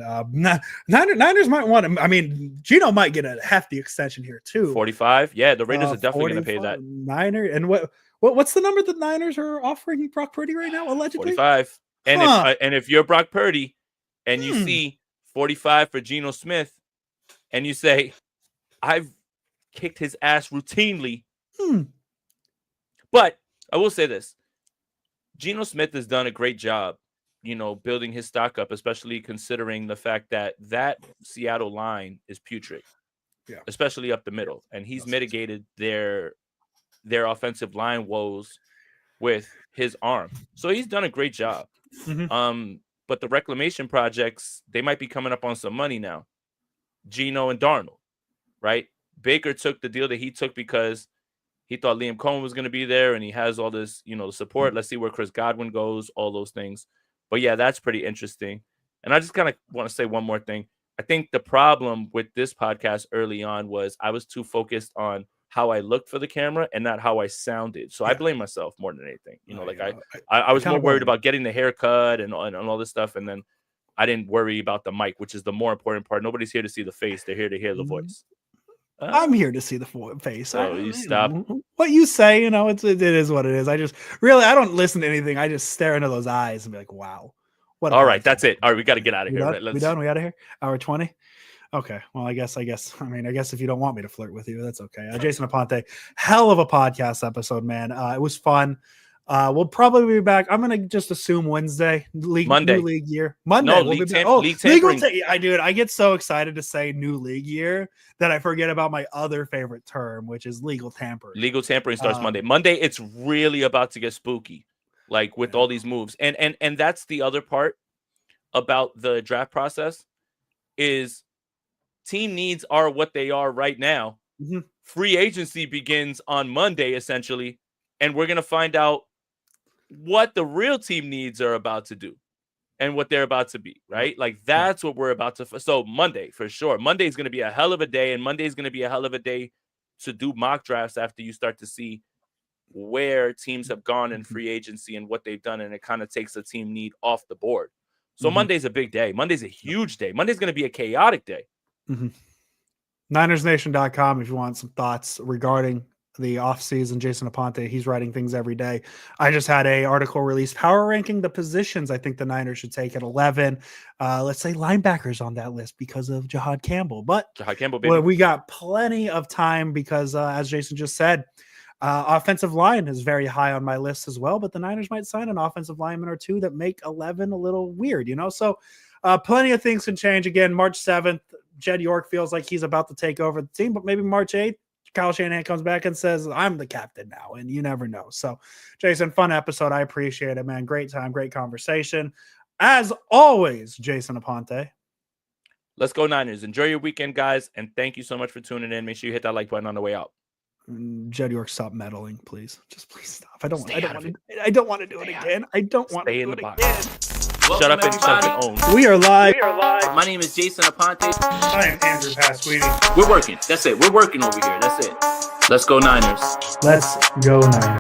Niners might want him. I mean, Geno might get a hefty extension here too. 45. Yeah, the Raiders are definitely going to pay that. Niners. And what's the number that Niners are offering Brock Purdy right now, allegedly? 45. And if you're Brock Purdy and you see 45 for Geno Smith and you say, I've kicked his ass routinely. But I will say this. Geno Smith has done a great job, building his stock up, especially considering the fact that Seattle line is putrid, especially up the middle. And he's mitigated their offensive line woes with his arm. So he's done a great job. But the reclamation projects, they might be coming up on some money now. Geno and Darnold, right? Baker took the deal that he took because he thought Liam Cohen was going to be there, and he has all this, support. Let's see where Chris Godwin goes, all those things. But, yeah, that's pretty interesting. And I just kind of want to say one more thing. I think the problem with this podcast early on was I was too focused on how I looked for the camera and not how I sounded. So I blame myself more than anything. I was more worried about getting the haircut and all this stuff, and then I didn't worry about the mic, which is the more important part. Nobody's here to see the face. They're here to hear the voice. I'm here to see the face. So you stop. What you say, it is what it is. I don't listen to anything. I just stare into those eyes and be like, wow. All right, that's it. All right, we got to get out of here. We done? We out of here? Hour 20? Okay. Well, I guess if you don't want me to flirt with you, that's okay. Jason Aponte, hell of a podcast episode, man. It was fun. We'll probably be back. I'm gonna just assume Wednesday, Monday, new league year. Monday, no, we'll league tampering. I get so excited to say new league year that I forget about my other favorite term, which is legal tampering. Legal tampering starts Monday. Monday, it's really about to get spooky, like with all these moves, and that's the other part about the draft process is team needs are what they are right now. Free agency begins on Monday, essentially, and we're gonna find out what the real team needs are about to do and what they're about to be, right? Like that's what we're about to. So Monday, for sure. Monday is going to be a hell of a day, and Monday is going to be a hell of a day to do mock drafts after you start to see where teams have gone in free agency and what they've done, and it kind of takes the team need off the board. So Monday's a big day. Monday's a huge day. Monday's going to be a chaotic day. NinersNation.com if you want some thoughts regarding the off-season Jason Aponte. He's writing things every day. I just had a article released power ranking the positions I think the Niners should take at 11. Let's say linebackers on that list because of Jahad Campbell. But Jahad Campbell, baby. we got plenty of time because, as Jason just said, offensive line is very high on my list as well. But the Niners might sign an offensive lineman or two that make 11 a little weird, So plenty of things can change. Again, March 7th, Jed York feels like he's about to take over the team, but maybe March 8th, Kyle Shanahan comes back and says, I'm the captain now, and you never know. So, Jason, fun episode. I appreciate it, man. Great time, great conversation. As always, Jason Aponte. Let's go Niners. Enjoy your weekend, guys, and thank you so much for tuning in. Make sure you hit that like button on the way out. Jed York, stop meddling, please. Just please stop. I don't want to do it again. I don't want to do it again. Shut up and own. We are live. My name is Jason Aponte. I am Andrew Pasquini. We're working. That's it. We're working over here. That's it. Let's go Niners. Let's go Niners.